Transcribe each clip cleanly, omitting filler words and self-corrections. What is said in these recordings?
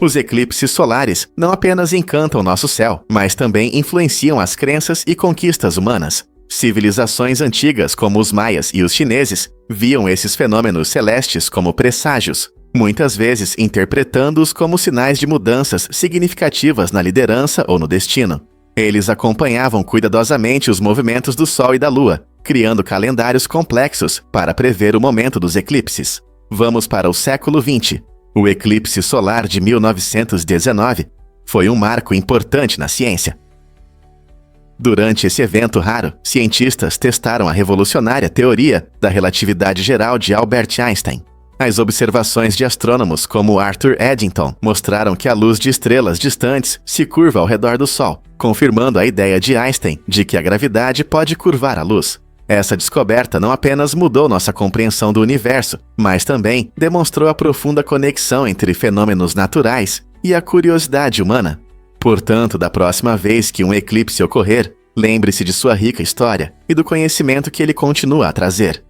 Os eclipses solares não apenas encantam nosso céu, mas também influenciam as crenças e conquistas humanas. Civilizações antigas, como os maias e os chineses, viam esses fenômenos celestes como presságios, muitas vezes interpretando-os como sinais de mudanças significativas na liderança ou no destino. Eles acompanhavam cuidadosamente os movimentos do Sol e da Lua, criando calendários complexos para prever o momento dos eclipses. Vamos para o século XX. O eclipse solar de 1919 foi um marco importante na ciência. Durante esse evento raro, cientistas testaram a revolucionária teoria da relatividade geral de Albert Einstein. As observações de astrônomos como Arthur Eddington mostraram que a luz de estrelas distantes se curva ao redor do Sol, confirmando a ideia de Einstein de que a gravidade pode curvar a luz. Essa descoberta não apenas mudou nossa compreensão do universo, mas também demonstrou a profunda conexão entre fenômenos naturais e a curiosidade humana. Portanto, da próxima vez que um eclipse ocorrer, lembre-se de sua rica história e do conhecimento que ele continua a trazer.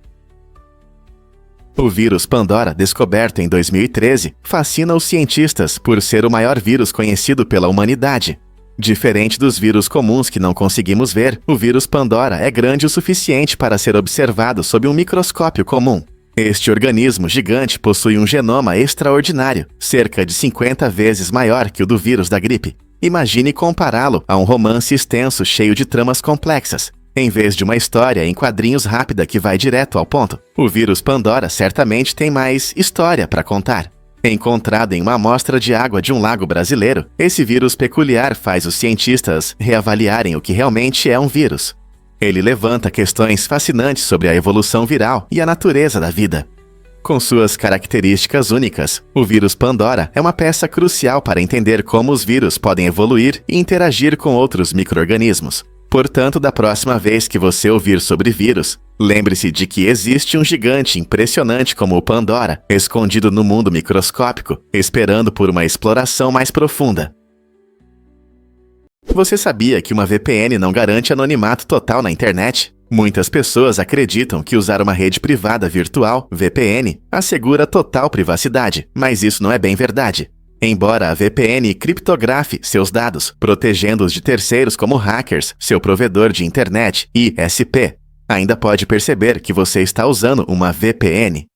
O vírus Pandora, descoberto em 2013, fascina os cientistas por ser o maior vírus conhecido pela humanidade. Diferente dos vírus comuns que não conseguimos ver, o vírus Pandora é grande o suficiente para ser observado sob um microscópio comum. Este organismo gigante possui um genoma extraordinário, cerca de 50 vezes maior que o do vírus da gripe. Imagine compará-lo a um romance extenso cheio de tramas complexas. Em vez de uma história em quadrinhos rápida que vai direto ao ponto, o vírus Pandora certamente tem mais história para contar. Encontrado em uma amostra de água de um lago brasileiro, esse vírus peculiar faz os cientistas reavaliarem o que realmente é um vírus. Ele levanta questões fascinantes sobre a evolução viral e a natureza da vida. Com suas características únicas, o vírus Pandora é uma peça crucial para entender como os vírus podem evoluir e interagir com outros micro-organismos. Portanto, da próxima vez que você ouvir sobre vírus, lembre-se de que existe um gigante impressionante como o Pandora, escondido no mundo microscópico, esperando por uma exploração mais profunda. Você sabia que uma VPN não garante anonimato total na internet? Muitas pessoas acreditam que usar uma rede privada virtual, VPN, assegura total privacidade, mas isso não é bem verdade. Embora a VPN criptografe seus dados, protegendo-os de terceiros como hackers, seu provedor de internet, ISP, ainda pode perceber que você está usando uma VPN.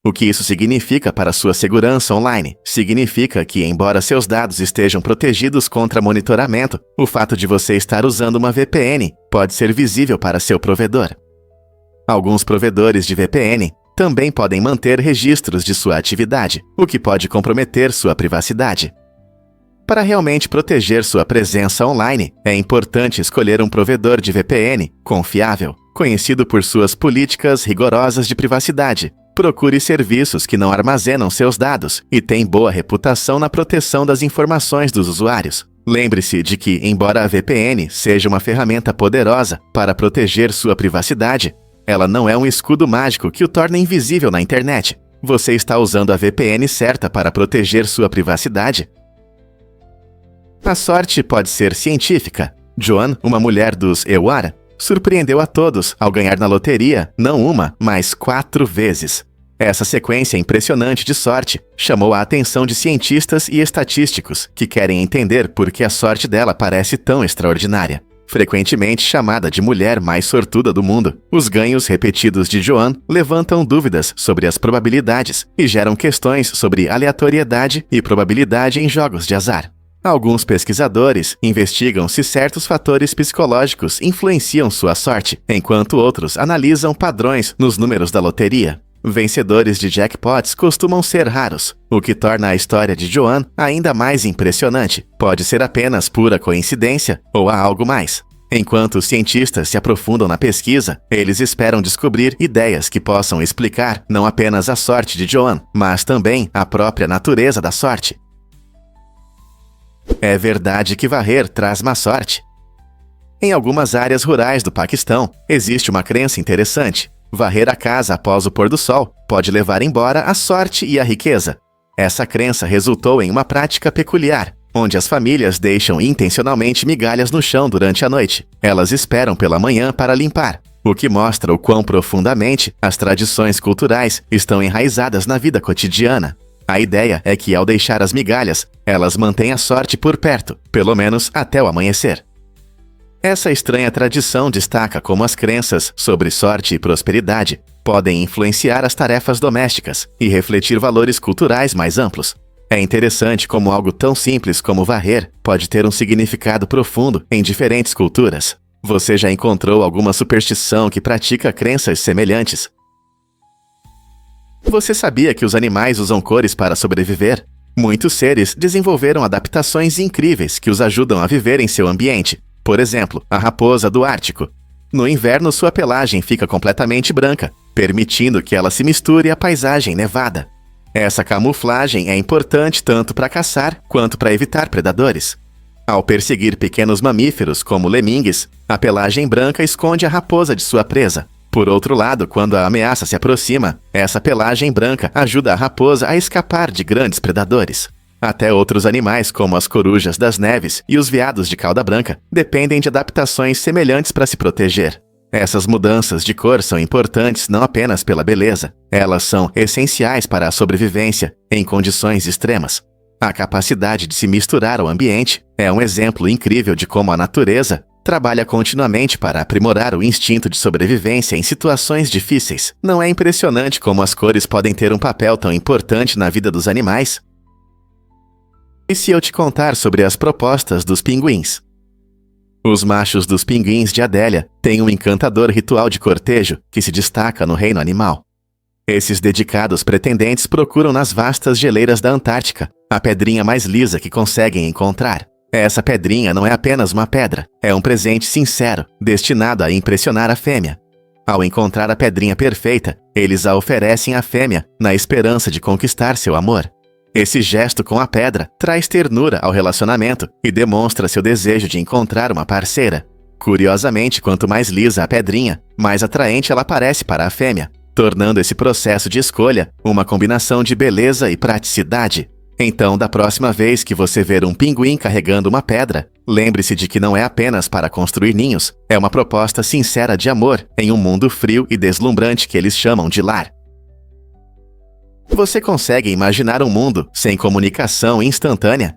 O que isso significa para sua segurança online? Significa que, embora seus dados estejam protegidos contra monitoramento, o fato de você estar usando uma VPN pode ser visível para seu provedor. Alguns provedores de VPN também podem manter registros de sua atividade, o que pode comprometer sua privacidade. Para realmente proteger sua presença online, é importante escolher um provedor de VPN confiável, conhecido por suas políticas rigorosas de privacidade. Procure serviços que não armazenam seus dados e têm boa reputação na proteção das informações dos usuários. Lembre-se de que, embora a VPN seja uma ferramenta poderosa para proteger sua privacidade, ela não é um escudo mágico que o torna invisível na internet. Você está usando a VPN certa para proteger sua privacidade? A sorte pode ser científica. Joan, uma mulher dos Ewara, surpreendeu a todos ao ganhar na loteria não uma, mas 4 vezes. Essa sequência impressionante de sorte chamou a atenção de cientistas e estatísticos que querem entender por que a sorte dela parece tão extraordinária. Frequentemente chamada de mulher mais sortuda do mundo, os ganhos repetidos de Joan levantam dúvidas sobre as probabilidades e geram questões sobre aleatoriedade e probabilidade em jogos de azar. Alguns pesquisadores investigam se certos fatores psicológicos influenciam sua sorte, enquanto outros analisam padrões nos números da loteria. Vencedores de jackpots costumam ser raros, o que torna a história de Joan ainda mais impressionante. Pode ser apenas pura coincidência ou há algo mais. Enquanto os cientistas se aprofundam na pesquisa, eles esperam descobrir ideias que possam explicar não apenas a sorte de Joan, mas também a própria natureza da sorte. É verdade que varrer traz má sorte? Em algumas áreas rurais do Paquistão, existe uma crença interessante. Varrer a casa após o pôr do sol pode levar embora a sorte e a riqueza. Essa crença resultou em uma prática peculiar, onde as famílias deixam intencionalmente migalhas no chão durante a noite. Elas esperam pela manhã para limpar, o que mostra o quão profundamente as tradições culturais estão enraizadas na vida cotidiana. A ideia é que, ao deixar as migalhas, elas mantêm a sorte por perto, pelo menos até o amanhecer. Essa estranha tradição destaca como as crenças sobre sorte e prosperidade podem influenciar as tarefas domésticas e refletir valores culturais mais amplos. É interessante como algo tão simples como varrer pode ter um significado profundo em diferentes culturas. Você já encontrou alguma superstição que pratica crenças semelhantes? Você sabia que os animais usam cores para sobreviver? Muitos seres desenvolveram adaptações incríveis que os ajudam a viver em seu ambiente. Por exemplo, a raposa do Ártico. No inverno, sua pelagem fica completamente branca, permitindo que ela se misture à paisagem nevada. Essa camuflagem é importante tanto para caçar quanto para evitar predadores. Ao perseguir pequenos mamíferos como lemingues, a pelagem branca esconde a raposa de sua presa. Por outro lado, quando a ameaça se aproxima, essa pelagem branca ajuda a raposa a escapar de grandes predadores. Até outros animais, como as corujas das neves e os veados de cauda branca, dependem de adaptações semelhantes para se proteger. Essas mudanças de cor são importantes não apenas pela beleza, elas são essenciais para a sobrevivência em condições extremas. A capacidade de se misturar ao ambiente é um exemplo incrível de como a natureza trabalha continuamente para aprimorar o instinto de sobrevivência em situações difíceis. Não é impressionante como as cores podem ter um papel tão importante na vida dos animais? E se eu te contar sobre as propostas dos pinguins? Os machos dos pinguins de Adélia têm um encantador ritual de cortejo que se destaca no reino animal. Esses dedicados pretendentes procuram nas vastas geleiras da Antártica a pedrinha mais lisa que conseguem encontrar. Essa pedrinha não é apenas uma pedra, é um presente sincero, destinado a impressionar a fêmea. Ao encontrar a pedrinha perfeita, eles a oferecem à fêmea na esperança de conquistar seu amor. Esse gesto com a pedra traz ternura ao relacionamento e demonstra seu desejo de encontrar uma parceira. Curiosamente, quanto mais lisa a pedrinha, mais atraente ela parece para a fêmea, tornando esse processo de escolha uma combinação de beleza e praticidade. Então, da próxima vez que você ver um pinguim carregando uma pedra, lembre-se de que não é apenas para construir ninhos, é uma proposta sincera de amor em um mundo frio e deslumbrante que eles chamam de lar. Você consegue imaginar um mundo sem comunicação instantânea?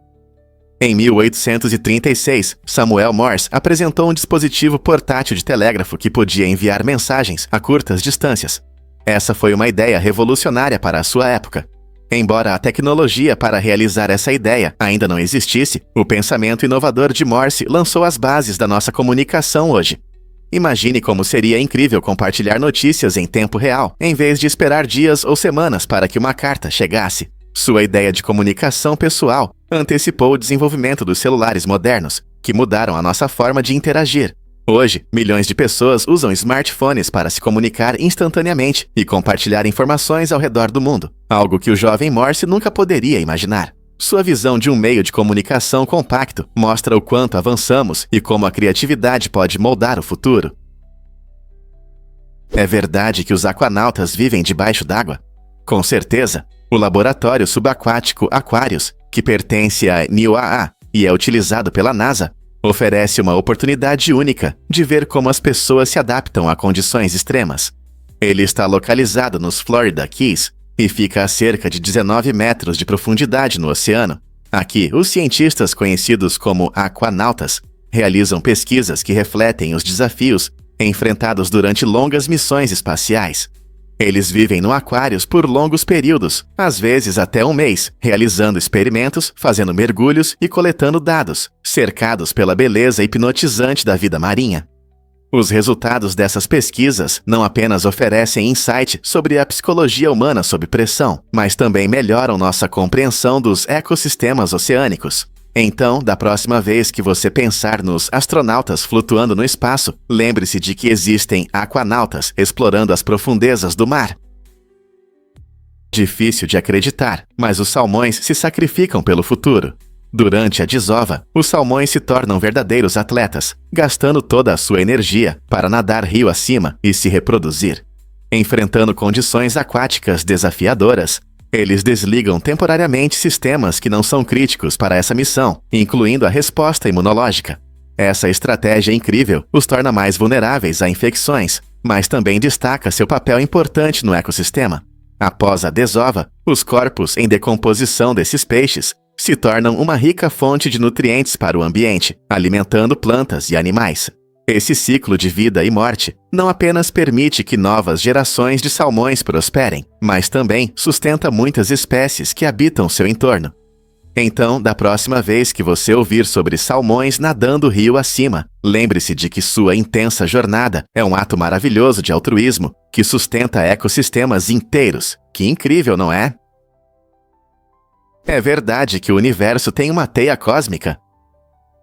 Em 1836, Samuel Morse apresentou um dispositivo portátil de telégrafo que podia enviar mensagens a curtas distâncias. Essa foi uma ideia revolucionária para a sua época. Embora a tecnologia para realizar essa ideia ainda não existisse, o pensamento inovador de Morse lançou as bases da nossa comunicação hoje. Imagine como seria incrível compartilhar notícias em tempo real, em vez de esperar dias ou semanas para que uma carta chegasse. Sua ideia de comunicação pessoal antecipou o desenvolvimento dos celulares modernos, que mudaram a nossa forma de interagir. Hoje, milhões de pessoas usam smartphones para se comunicar instantaneamente e compartilhar informações ao redor do mundo, algo que o jovem Morse nunca poderia imaginar. Sua visão de um meio de comunicação compacto mostra o quanto avançamos e como a criatividade pode moldar o futuro. É verdade que os aquanautas vivem debaixo d'água? Com certeza. O laboratório subaquático Aquarius, que pertence à NOAA e é utilizado pela NASA, oferece uma oportunidade única de ver como as pessoas se adaptam a condições extremas. Ele está localizado nos Florida Keys e fica a cerca de 19 metros de profundidade no oceano. Aqui, os cientistas conhecidos como aquanautas realizam pesquisas que refletem os desafios enfrentados durante longas missões espaciais. Eles vivem no Aquarius por longos períodos, às vezes até um mês, realizando experimentos, fazendo mergulhos e coletando dados, cercados pela beleza hipnotizante da vida marinha. Os resultados dessas pesquisas não apenas oferecem insight sobre a psicologia humana sob pressão, mas também melhoram nossa compreensão dos ecossistemas oceânicos. Então, da próxima vez que você pensar nos astronautas flutuando no espaço, lembre-se de que existem aquanautas explorando as profundezas do mar. Difícil de acreditar, mas os salmões se sacrificam pelo futuro. Durante a desova, os salmões se tornam verdadeiros atletas, gastando toda a sua energia para nadar rio acima e se reproduzir. Enfrentando condições aquáticas desafiadoras, eles desligam temporariamente sistemas que não são críticos para essa missão, incluindo a resposta imunológica. Essa estratégia incrível os torna mais vulneráveis a infecções, mas também destaca seu papel importante no ecossistema. Após a desova, os corpos em decomposição desses peixes se tornam uma rica fonte de nutrientes para o ambiente, alimentando plantas e animais. Esse ciclo de vida e morte não apenas permite que novas gerações de salmões prosperem, mas também sustenta muitas espécies que habitam seu entorno. Então, da próxima vez que você ouvir sobre salmões nadando rio acima, lembre-se de que sua intensa jornada é um ato maravilhoso de altruísmo que sustenta ecossistemas inteiros. Que incrível, não é? É verdade que o universo tem uma teia cósmica.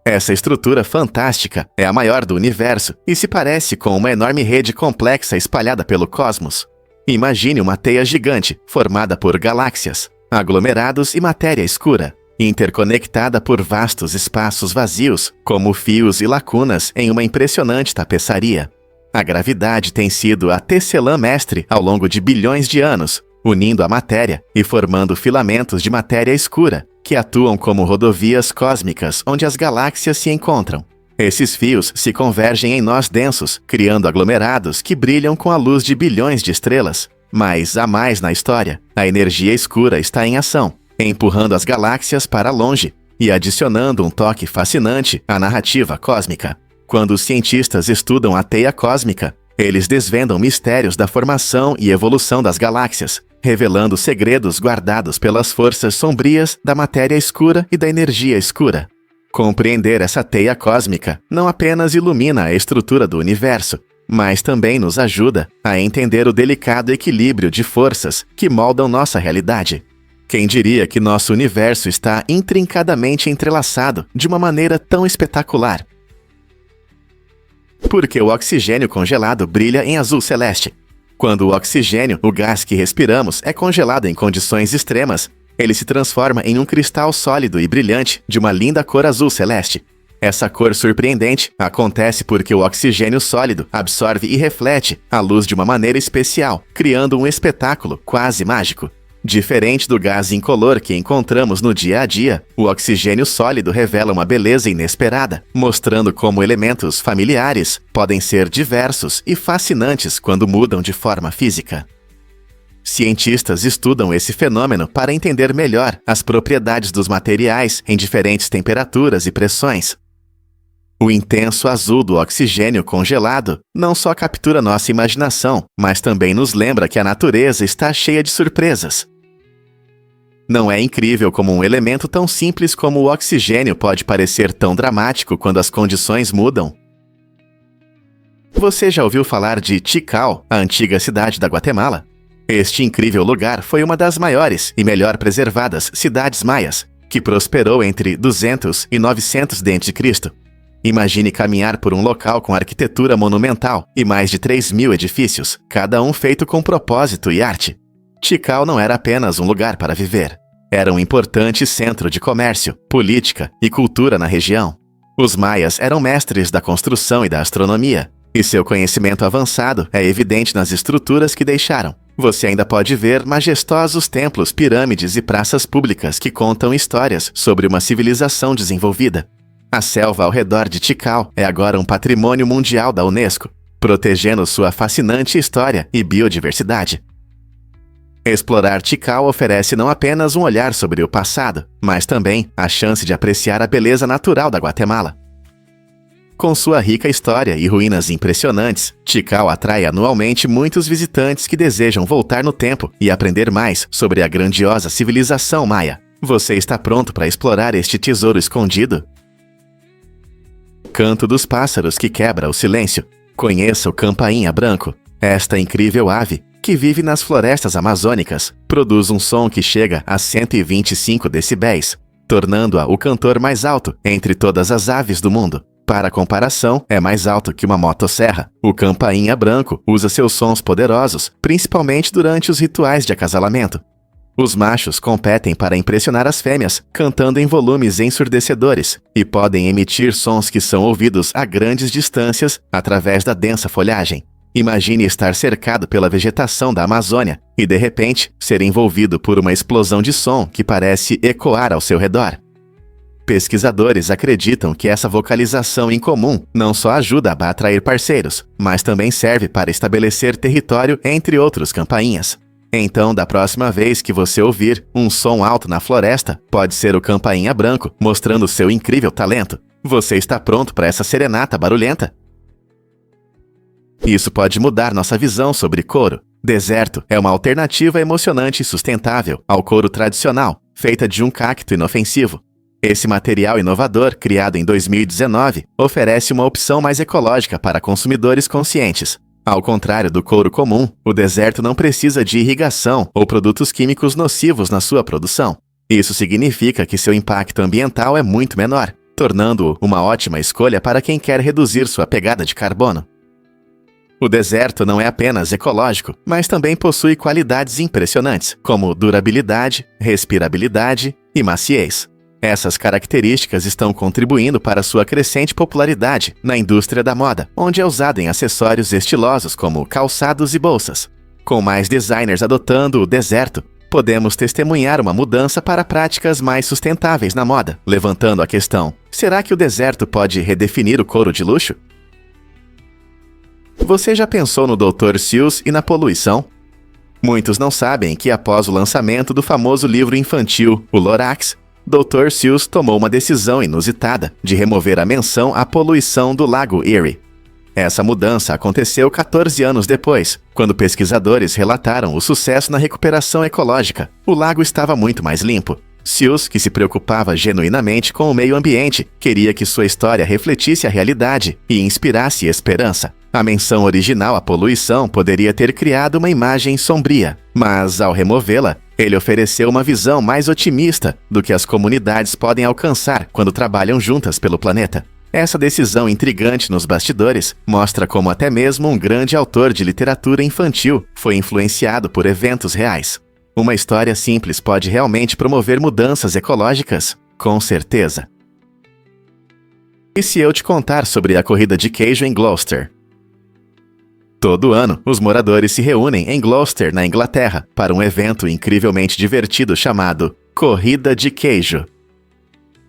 Essa estrutura fantástica é a maior do universo e se parece com uma enorme rede complexa espalhada pelo cosmos. Imagine uma teia gigante formada por galáxias, aglomerados e matéria escura, interconectada por vastos espaços vazios, como fios e lacunas em uma impressionante tapeçaria. A gravidade tem sido a tecelã mestre ao longo de bilhões de anos, unindo a matéria e formando filamentos de matéria escura, que atuam como rodovias cósmicas onde as galáxias se encontram. Esses fios se convergem em nós densos, criando aglomerados que brilham com a luz de bilhões de estrelas. Mas há mais na história. A energia escura está em ação, empurrando as galáxias para longe e adicionando um toque fascinante à narrativa cósmica. Quando os cientistas estudam a teia cósmica, eles desvendam mistérios da formação e evolução das galáxias, revelando segredos guardados pelas forças sombrias da matéria escura e da energia escura. Compreender essa teia cósmica não apenas ilumina a estrutura do universo, mas também nos ajuda a entender o delicado equilíbrio de forças que moldam nossa realidade. Quem diria que nosso universo está intrincadamente entrelaçado de uma maneira tão espetacular? Porque o oxigênio congelado brilha em azul celeste. Quando o oxigênio, o gás que respiramos, é congelado em condições extremas, ele se transforma em um cristal sólido e brilhante de uma linda cor azul celeste. Essa cor surpreendente acontece porque o oxigênio sólido absorve e reflete a luz de uma maneira especial, criando um espetáculo quase mágico. Diferente do gás incolor que encontramos no dia a dia, o oxigênio sólido revela uma beleza inesperada, mostrando como elementos familiares podem ser diversos e fascinantes quando mudam de forma física. Cientistas estudam esse fenômeno para entender melhor as propriedades dos materiais em diferentes temperaturas e pressões. O intenso azul do oxigênio congelado não só captura nossa imaginação, mas também nos lembra que a natureza está cheia de surpresas. Não é incrível como um elemento tão simples como o oxigênio pode parecer tão dramático quando as condições mudam? Você já ouviu falar de Tikal, a antiga cidade da Guatemala? Este incrível lugar foi uma das maiores e melhor preservadas cidades maias, que prosperou entre 200 e 900 d.C. Imagine caminhar por um local com arquitetura monumental e mais de 3.000 edifícios, cada um feito com propósito e arte. Tikal não era apenas um lugar para viver. Era um importante centro de comércio, política e cultura na região. Os maias eram mestres da construção e da astronomia, e seu conhecimento avançado é evidente nas estruturas que deixaram. Você ainda pode ver majestosos templos, pirâmides e praças públicas que contam histórias sobre uma civilização desenvolvida. A selva ao redor de Tikal é agora um patrimônio mundial da Unesco, protegendo sua fascinante história e biodiversidade. Explorar Tikal oferece não apenas um olhar sobre o passado, mas também a chance de apreciar a beleza natural da Guatemala. Com sua rica história e ruínas impressionantes, Tikal atrai anualmente muitos visitantes que desejam voltar no tempo e aprender mais sobre a grandiosa civilização maia. Você está pronto para explorar este tesouro escondido? Canto dos pássaros que quebra o silêncio. Conheça o campainha branco. Esta incrível ave, que vive nas florestas amazônicas, produz um som que chega a 125 decibéis, tornando-a o cantor mais alto entre todas as aves do mundo. Para comparação, é mais alto que uma motosserra. O campainha branco usa seus sons poderosos, principalmente durante os rituais de acasalamento. Os machos competem para impressionar as fêmeas, cantando em volumes ensurdecedores, e podem emitir sons que são ouvidos a grandes distâncias através da densa folhagem. Imagine estar cercado pela vegetação da Amazônia e, de repente, ser envolvido por uma explosão de som que parece ecoar ao seu redor. Pesquisadores acreditam que essa vocalização incomum não só ajuda a atrair parceiros, mas também serve para estabelecer território entre outros campainhas. Então, da próxima vez que você ouvir um som alto na floresta, pode ser o campainha branco mostrando seu incrível talento. Você está pronto para essa serenata barulhenta? Isso pode mudar nossa visão sobre couro. Deserto é uma alternativa emocionante e sustentável ao couro tradicional, feita de um cacto inofensivo. Esse material inovador, criado em 2019, oferece uma opção mais ecológica para consumidores conscientes. Ao contrário do couro comum, o deserto não precisa de irrigação ou produtos químicos nocivos na sua produção. Isso significa que seu impacto ambiental é muito menor, tornando-o uma ótima escolha para quem quer reduzir sua pegada de carbono. O deserto não é apenas ecológico, mas também possui qualidades impressionantes, como durabilidade, respirabilidade e maciez. Essas características estão contribuindo para sua crescente popularidade na indústria da moda, onde é usado em acessórios estilosos como calçados e bolsas. Com mais designers adotando o deserto, podemos testemunhar uma mudança para práticas mais sustentáveis na moda, levantando a questão: será que o deserto pode redefinir o couro de luxo? Você já pensou no Dr. Seuss e na poluição? Muitos não sabem que após o lançamento do famoso livro infantil, O Lorax, Dr. Seuss tomou uma decisão inusitada de remover a menção à poluição do Lago Erie. Essa mudança aconteceu 14 anos depois, quando pesquisadores relataram o sucesso na recuperação ecológica. O lago estava muito mais limpo. Seuss, que se preocupava genuinamente com o meio ambiente, queria que sua história refletisse a realidade e inspirasse esperança. A menção original à poluição poderia ter criado uma imagem sombria, mas ao removê-la, ele ofereceu uma visão mais otimista do que as comunidades podem alcançar quando trabalham juntas pelo planeta. Essa decisão intrigante nos bastidores mostra como até mesmo um grande autor de literatura infantil foi influenciado por eventos reais. Uma história simples pode realmente promover mudanças ecológicas? Com certeza. E se eu te contar sobre a corrida de queijo em Gloucester? Todo ano, os moradores se reúnem em Gloucester, na Inglaterra, para um evento incrivelmente divertido chamado Corrida de Queijo.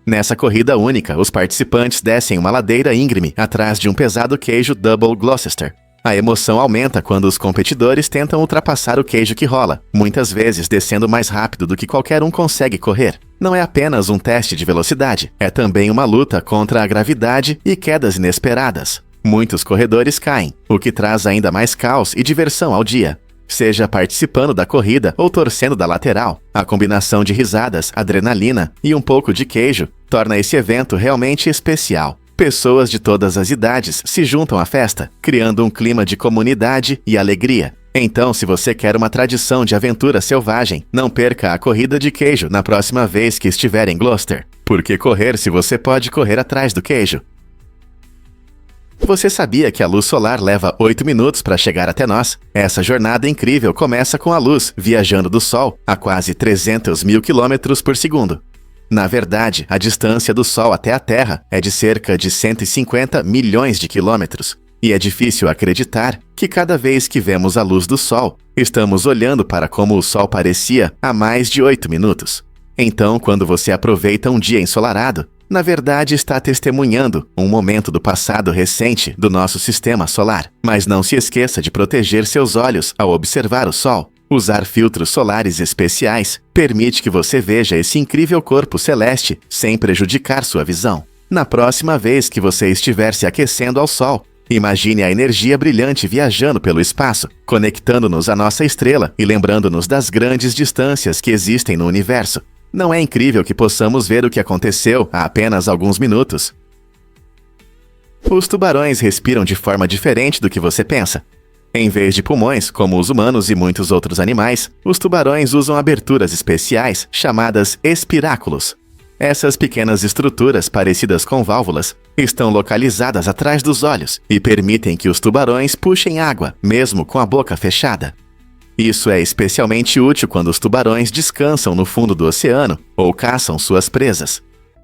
Nessa corrida única, os participantes descem uma ladeira íngreme atrás de um pesado queijo Double Gloucester. A emoção aumenta quando os competidores tentam ultrapassar o queijo que rola, muitas vezes descendo mais rápido do que qualquer um consegue correr. Não é apenas um teste de velocidade, é também uma luta contra a gravidade e quedas inesperadas. Muitos corredores caem, o que traz ainda mais caos e diversão ao dia. Seja participando da corrida ou torcendo da lateral, a combinação de risadas, adrenalina e um pouco de queijo torna esse evento realmente especial. Pessoas de todas as idades se juntam à festa, criando um clima de comunidade e alegria. Então, se você quer uma tradição de aventura selvagem, não perca a corrida de queijo na próxima vez que estiver em Gloucester. Por que correr se você pode correr atrás do queijo? Você sabia que a luz solar leva 8 minutos para chegar até nós? Essa jornada incrível começa com a luz viajando do Sol a quase 300 mil quilômetros por segundo. Na verdade, a distância do Sol até a Terra é de cerca de 150 milhões de quilômetros. E é difícil acreditar que cada vez que vemos a luz do Sol, estamos olhando para como o Sol parecia há mais de 8 minutos. Então, quando você aproveita um dia ensolarado, na verdade está testemunhando um momento do passado recente do nosso sistema solar. Mas não se esqueça de proteger seus olhos ao observar o Sol. Usar filtros solares especiais permite que você veja esse incrível corpo celeste sem prejudicar sua visão. Na próxima vez que você estiver se aquecendo ao Sol, imagine a energia brilhante viajando pelo espaço, conectando-nos à nossa estrela e lembrando-nos das grandes distâncias que existem no universo. Não é incrível que possamos ver o que aconteceu há apenas alguns minutos? Os tubarões respiram de forma diferente do que você pensa. Em vez de pulmões, como os humanos e muitos outros animais, os tubarões usam aberturas especiais chamadas espiráculos. Essas pequenas estruturas, parecidas com válvulas, estão localizadas atrás dos olhos e permitem que os tubarões puxem água, mesmo com a boca fechada. Isso é especialmente útil quando os tubarões descansam no fundo do oceano ou caçam suas presas.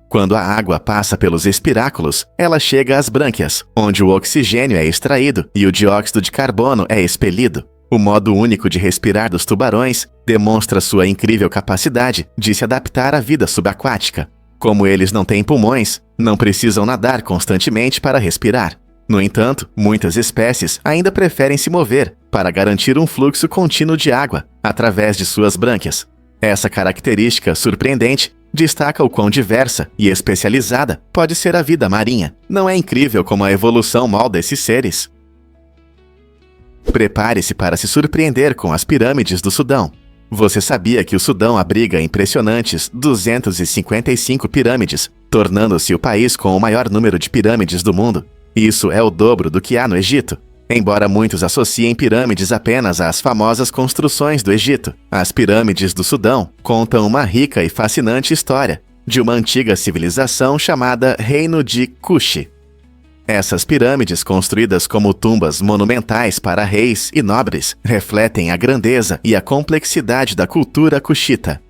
Quando a água passa pelos espiráculos, ela chega às brânquias, onde o oxigênio é extraído e o dióxido de carbono é expelido. O modo único de respirar dos tubarões demonstra sua incrível capacidade de se adaptar à vida subaquática. Como eles não têm pulmões, não precisam nadar constantemente para respirar. No entanto, muitas espécies ainda preferem se mover para garantir um fluxo contínuo de água através de suas brânquias. Essa característica surpreendente destaca o quão diversa e especializada pode ser a vida marinha. Não é incrível como a evolução molda esses seres? Prepare-se para se surpreender com as pirâmides do Sudão. Você sabia que o Sudão abriga impressionantes 255 pirâmides, tornando-se o país com o maior número de pirâmides do mundo? Isso é o dobro do que há no Egito. Embora muitos associem pirâmides apenas às famosas construções do Egito, as pirâmides do Sudão contam uma rica e fascinante história de uma antiga civilização chamada Reino de Kush. Essas pirâmides, construídas como tumbas monumentais para reis e nobres, refletem a grandeza e a complexidade da cultura cuxita.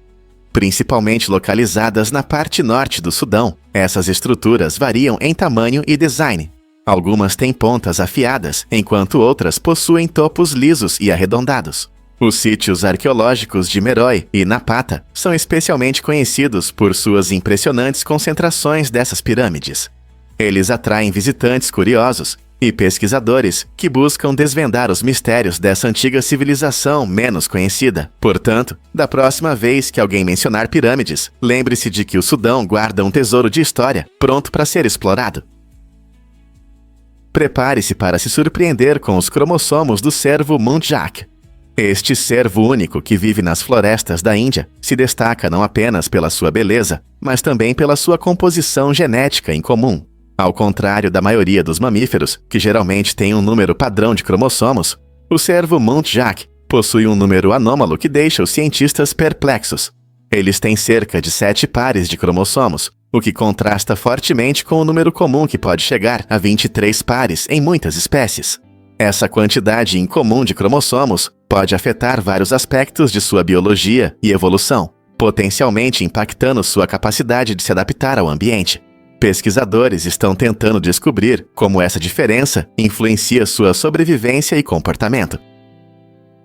Principalmente localizadas na parte norte do Sudão, essas estruturas variam em tamanho e design. Algumas têm pontas afiadas, enquanto outras possuem topos lisos e arredondados. Os sítios arqueológicos de Meroe e Napata são especialmente conhecidos por suas impressionantes concentrações dessas pirâmides. Eles atraem visitantes curiosos e pesquisadores que buscam desvendar os mistérios dessa antiga civilização menos conhecida. Portanto, da próxima vez que alguém mencionar pirâmides, lembre-se de que o Sudão guarda um tesouro de história pronto para ser explorado. Prepare-se para se surpreender com os cromossomos do cervo muntjak. Este cervo único que vive nas florestas da Índia se destaca não apenas pela sua beleza, mas também pela sua composição genética incomum. Ao contrário da maioria dos mamíferos, que geralmente tem um número padrão de cromossomos, o cervo muntjak possui um número anômalo que deixa os cientistas perplexos. Eles têm cerca de 7 pares de cromossomos, o que contrasta fortemente com o número comum que pode chegar a 23 pares em muitas espécies. Essa quantidade incomum de cromossomos pode afetar vários aspectos de sua biologia e evolução, potencialmente impactando sua capacidade de se adaptar ao ambiente. Pesquisadores estão tentando descobrir como essa diferença influencia sua sobrevivência e comportamento.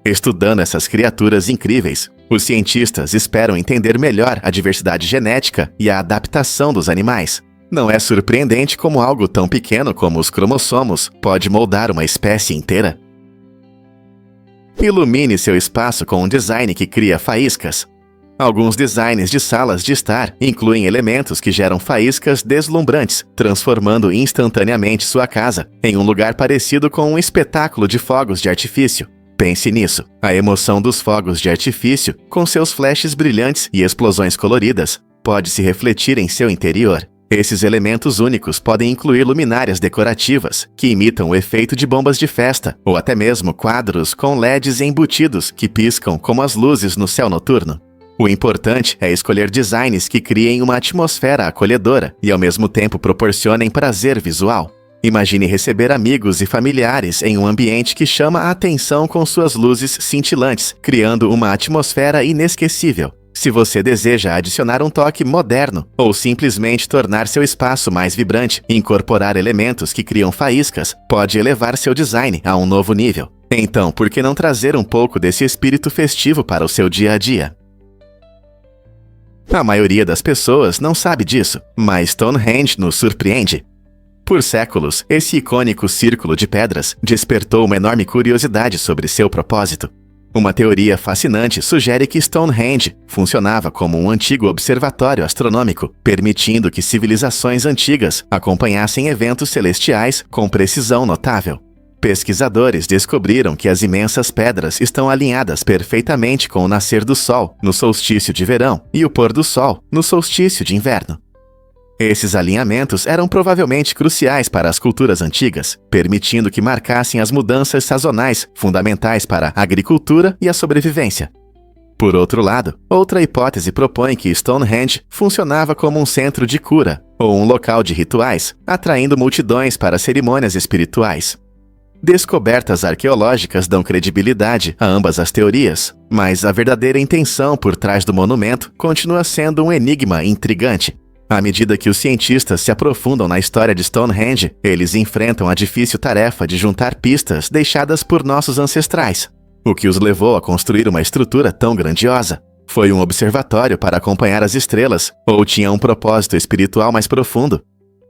Estudando essas criaturas incríveis, os cientistas esperam entender melhor a diversidade genética e a adaptação dos animais. Não é surpreendente como algo tão pequeno como os cromossomos pode moldar uma espécie inteira. Ilumine seu espaço com um design que cria faíscas. Alguns designs de salas de estar incluem elementos que geram faíscas deslumbrantes, transformando instantaneamente sua casa em um lugar parecido com um espetáculo de fogos de artifício. Pense nisso. A emoção dos fogos de artifício, com seus flashes brilhantes e explosões coloridas, pode se refletir em seu interior. Esses elementos únicos podem incluir luminárias decorativas, que imitam o efeito de bombas de festa, ou até mesmo quadros com LEDs embutidos que piscam como as luzes no céu noturno. O importante é escolher designs que criem uma atmosfera acolhedora e ao mesmo tempo proporcionem prazer visual. Imagine receber amigos e familiares em um ambiente que chama a atenção com suas luzes cintilantes, criando uma atmosfera inesquecível. Se você deseja adicionar um toque moderno ou simplesmente tornar seu espaço mais vibrante e incorporar elementos que criam faíscas, pode elevar seu design a um novo nível. Então, por que não trazer um pouco desse espírito festivo para o seu dia a dia? A maioria das pessoas não sabe disso, mas Stonehenge nos surpreende. Por séculos, esse icônico círculo de pedras despertou uma enorme curiosidade sobre seu propósito. Uma teoria fascinante sugere que Stonehenge funcionava como um antigo observatório astronômico, permitindo que civilizações antigas acompanhassem eventos celestiais com precisão notável. Pesquisadores descobriram que as imensas pedras estão alinhadas perfeitamente com o nascer do Sol no solstício de verão e o pôr do Sol no solstício de inverno. Esses alinhamentos eram provavelmente cruciais para as culturas antigas, permitindo que marcassem as mudanças sazonais fundamentais para a agricultura e a sobrevivência. Por outro lado, outra hipótese propõe que Stonehenge funcionava como um centro de cura ou um local de rituais, atraindo multidões para cerimônias espirituais. Descobertas arqueológicas dão credibilidade a ambas as teorias, mas a verdadeira intenção por trás do monumento continua sendo um enigma intrigante. À medida que os cientistas se aprofundam na história de Stonehenge, eles enfrentam a difícil tarefa de juntar pistas deixadas por nossos ancestrais. O que os levou a construir uma estrutura tão grandiosa? Foi um observatório para acompanhar as estrelas, ou tinha um propósito espiritual mais profundo?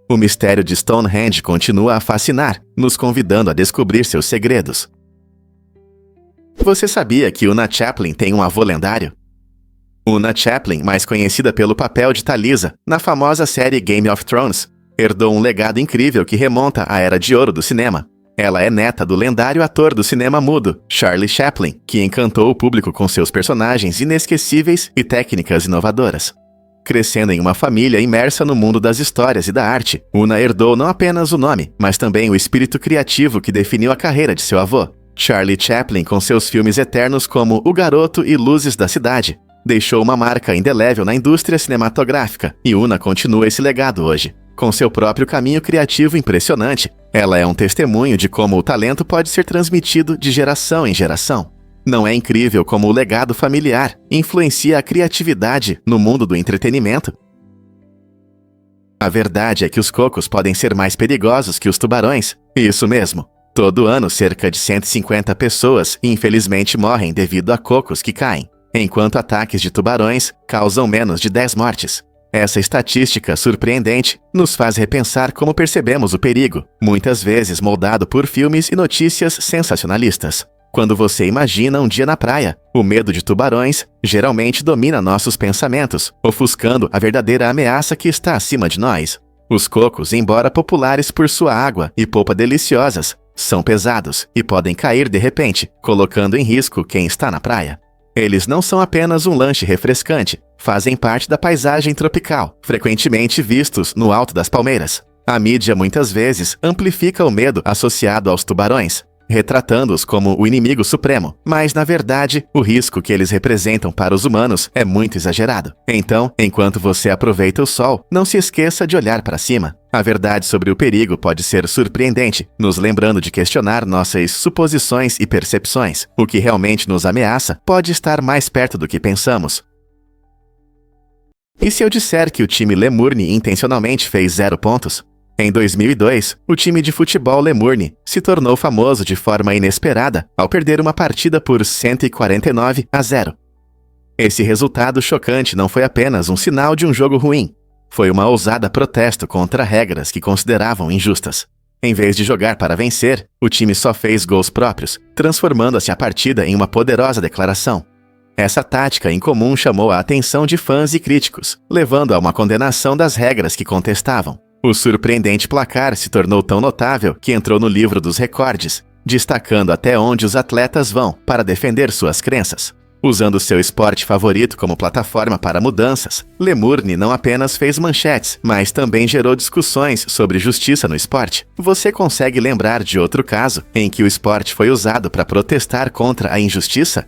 O mistério de Stonehenge continua a fascinar, nos convidando a descobrir seus segredos. Você sabia que Una Chaplin tem um avô lendário? Una Chaplin, mais conhecida pelo papel de Talisa na famosa série Game of Thrones, herdou um legado incrível que remonta à Era de Ouro do cinema. Ela é neta do lendário ator do cinema mudo, Charlie Chaplin, que encantou o público com seus personagens inesquecíveis e técnicas inovadoras. Crescendo em uma família imersa no mundo das histórias e da arte, Una herdou não apenas o nome, mas também o espírito criativo que definiu a carreira de seu avô. Charlie Chaplin, com seus filmes eternos como O Garoto e Luzes da Cidade, deixou uma marca indelével na indústria cinematográfica, e Una continua esse legado hoje. Com seu próprio caminho criativo impressionante, ela é um testemunho de como o talento pode ser transmitido de geração em geração. Não é incrível como o legado familiar influencia a criatividade no mundo do entretenimento? A verdade é que os cocos podem ser mais perigosos que os tubarões. Isso mesmo. Todo ano, cerca de 150 pessoas, infelizmente, morrem devido a cocos que caem, enquanto ataques de tubarões causam menos de 10 mortes. Essa estatística surpreendente nos faz repensar como percebemos o perigo, muitas vezes moldado por filmes e notícias sensacionalistas. Quando você imagina um dia na praia, o medo de tubarões geralmente domina nossos pensamentos, ofuscando a verdadeira ameaça que está acima de nós. Os cocos, embora populares por sua água e polpa deliciosas, são pesados e podem cair de repente, colocando em risco quem está na praia. Eles não são apenas um lanche refrescante, fazem parte da paisagem tropical, frequentemente vistos no alto das palmeiras. A mídia muitas vezes amplifica o medo associado aos tubarões, retratando-os como o inimigo supremo, mas na verdade, o risco que eles representam para os humanos é muito exagerado. Então, enquanto você aproveita o sol, não se esqueça de olhar para cima. A verdade sobre o perigo pode ser surpreendente, nos lembrando de questionar nossas suposições e percepções. O que realmente nos ameaça pode estar mais perto do que pensamos. E se eu disser que o time Lemurne intencionalmente fez 0 pontos? Em 2002, o time de futebol Lemurne se tornou famoso de forma inesperada ao perder uma partida por 149-0. Esse resultado chocante não foi apenas um sinal de um jogo ruim. Foi uma ousada protesto contra regras que consideravam injustas. Em vez de jogar para vencer, o time só fez gols próprios, transformando-se a partida em uma poderosa declaração. Essa tática incomum chamou a atenção de fãs e críticos, levando a uma condenação das regras que contestavam. O surpreendente placar se tornou tão notável que entrou no livro dos recordes, destacando até onde os atletas vão para defender suas crenças. Usando seu esporte favorito como plataforma para mudanças, Lemurne não apenas fez manchetes, mas também gerou discussões sobre justiça no esporte. Você consegue lembrar de outro caso em que o esporte foi usado para protestar contra a injustiça?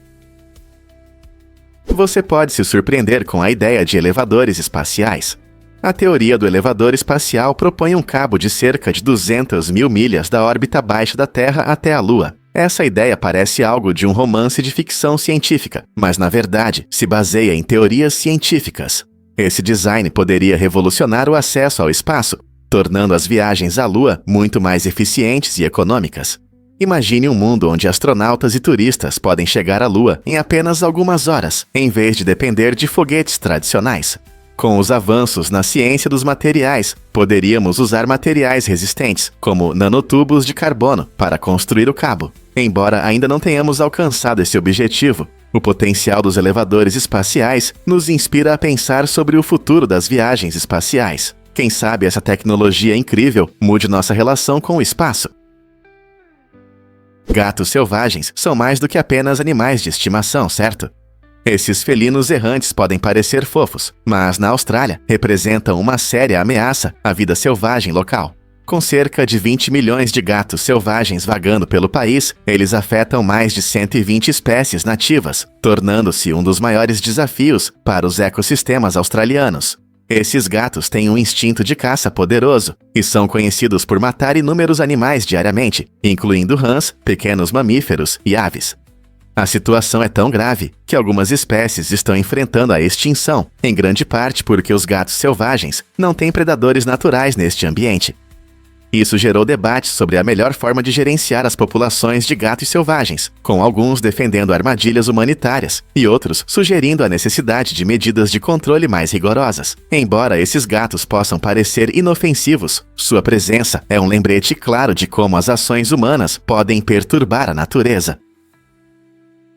Você pode se surpreender com a ideia de elevadores espaciais. A teoria do elevador espacial propõe um cabo de cerca de 200 mil milhas da órbita baixa da Terra até a Lua. Essa ideia parece algo de um romance de ficção científica, mas na verdade se baseia em teorias científicas. Esse design poderia revolucionar o acesso ao espaço, tornando as viagens à Lua muito mais eficientes e econômicas. Imagine um mundo onde astronautas e turistas podem chegar à Lua em apenas algumas horas, em vez de depender de foguetes tradicionais. Com os avanços na ciência dos materiais, poderíamos usar materiais resistentes, como nanotubos de carbono, para construir o cabo. Embora ainda não tenhamos alcançado esse objetivo, o potencial dos elevadores espaciais nos inspira a pensar sobre o futuro das viagens espaciais. Quem sabe essa tecnologia incrível mude nossa relação com o espaço. Gatos selvagens são mais do que apenas animais de estimação, certo? Esses felinos errantes podem parecer fofos, mas na Austrália representam uma séria ameaça à vida selvagem local. Com cerca de 20 milhões de gatos selvagens vagando pelo país, eles afetam mais de 120 espécies nativas, tornando-se um dos maiores desafios para os ecossistemas australianos. Esses gatos têm um instinto de caça poderoso e são conhecidos por matar inúmeros animais diariamente, incluindo rãs, pequenos mamíferos e aves. A situação é tão grave que algumas espécies estão enfrentando a extinção, em grande parte porque os gatos selvagens não têm predadores naturais neste ambiente. Isso gerou debates sobre a melhor forma de gerenciar as populações de gatos selvagens, com alguns defendendo armadilhas humanitárias e outros sugerindo a necessidade de medidas de controle mais rigorosas. Embora esses gatos possam parecer inofensivos, sua presença é um lembrete claro de como as ações humanas podem perturbar a natureza.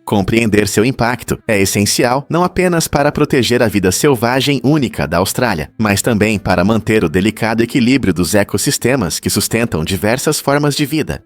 Compreender seu impacto é essencial não apenas para proteger a vida selvagem única da Austrália, mas também para manter o delicado equilíbrio dos ecossistemas que sustentam diversas formas de vida.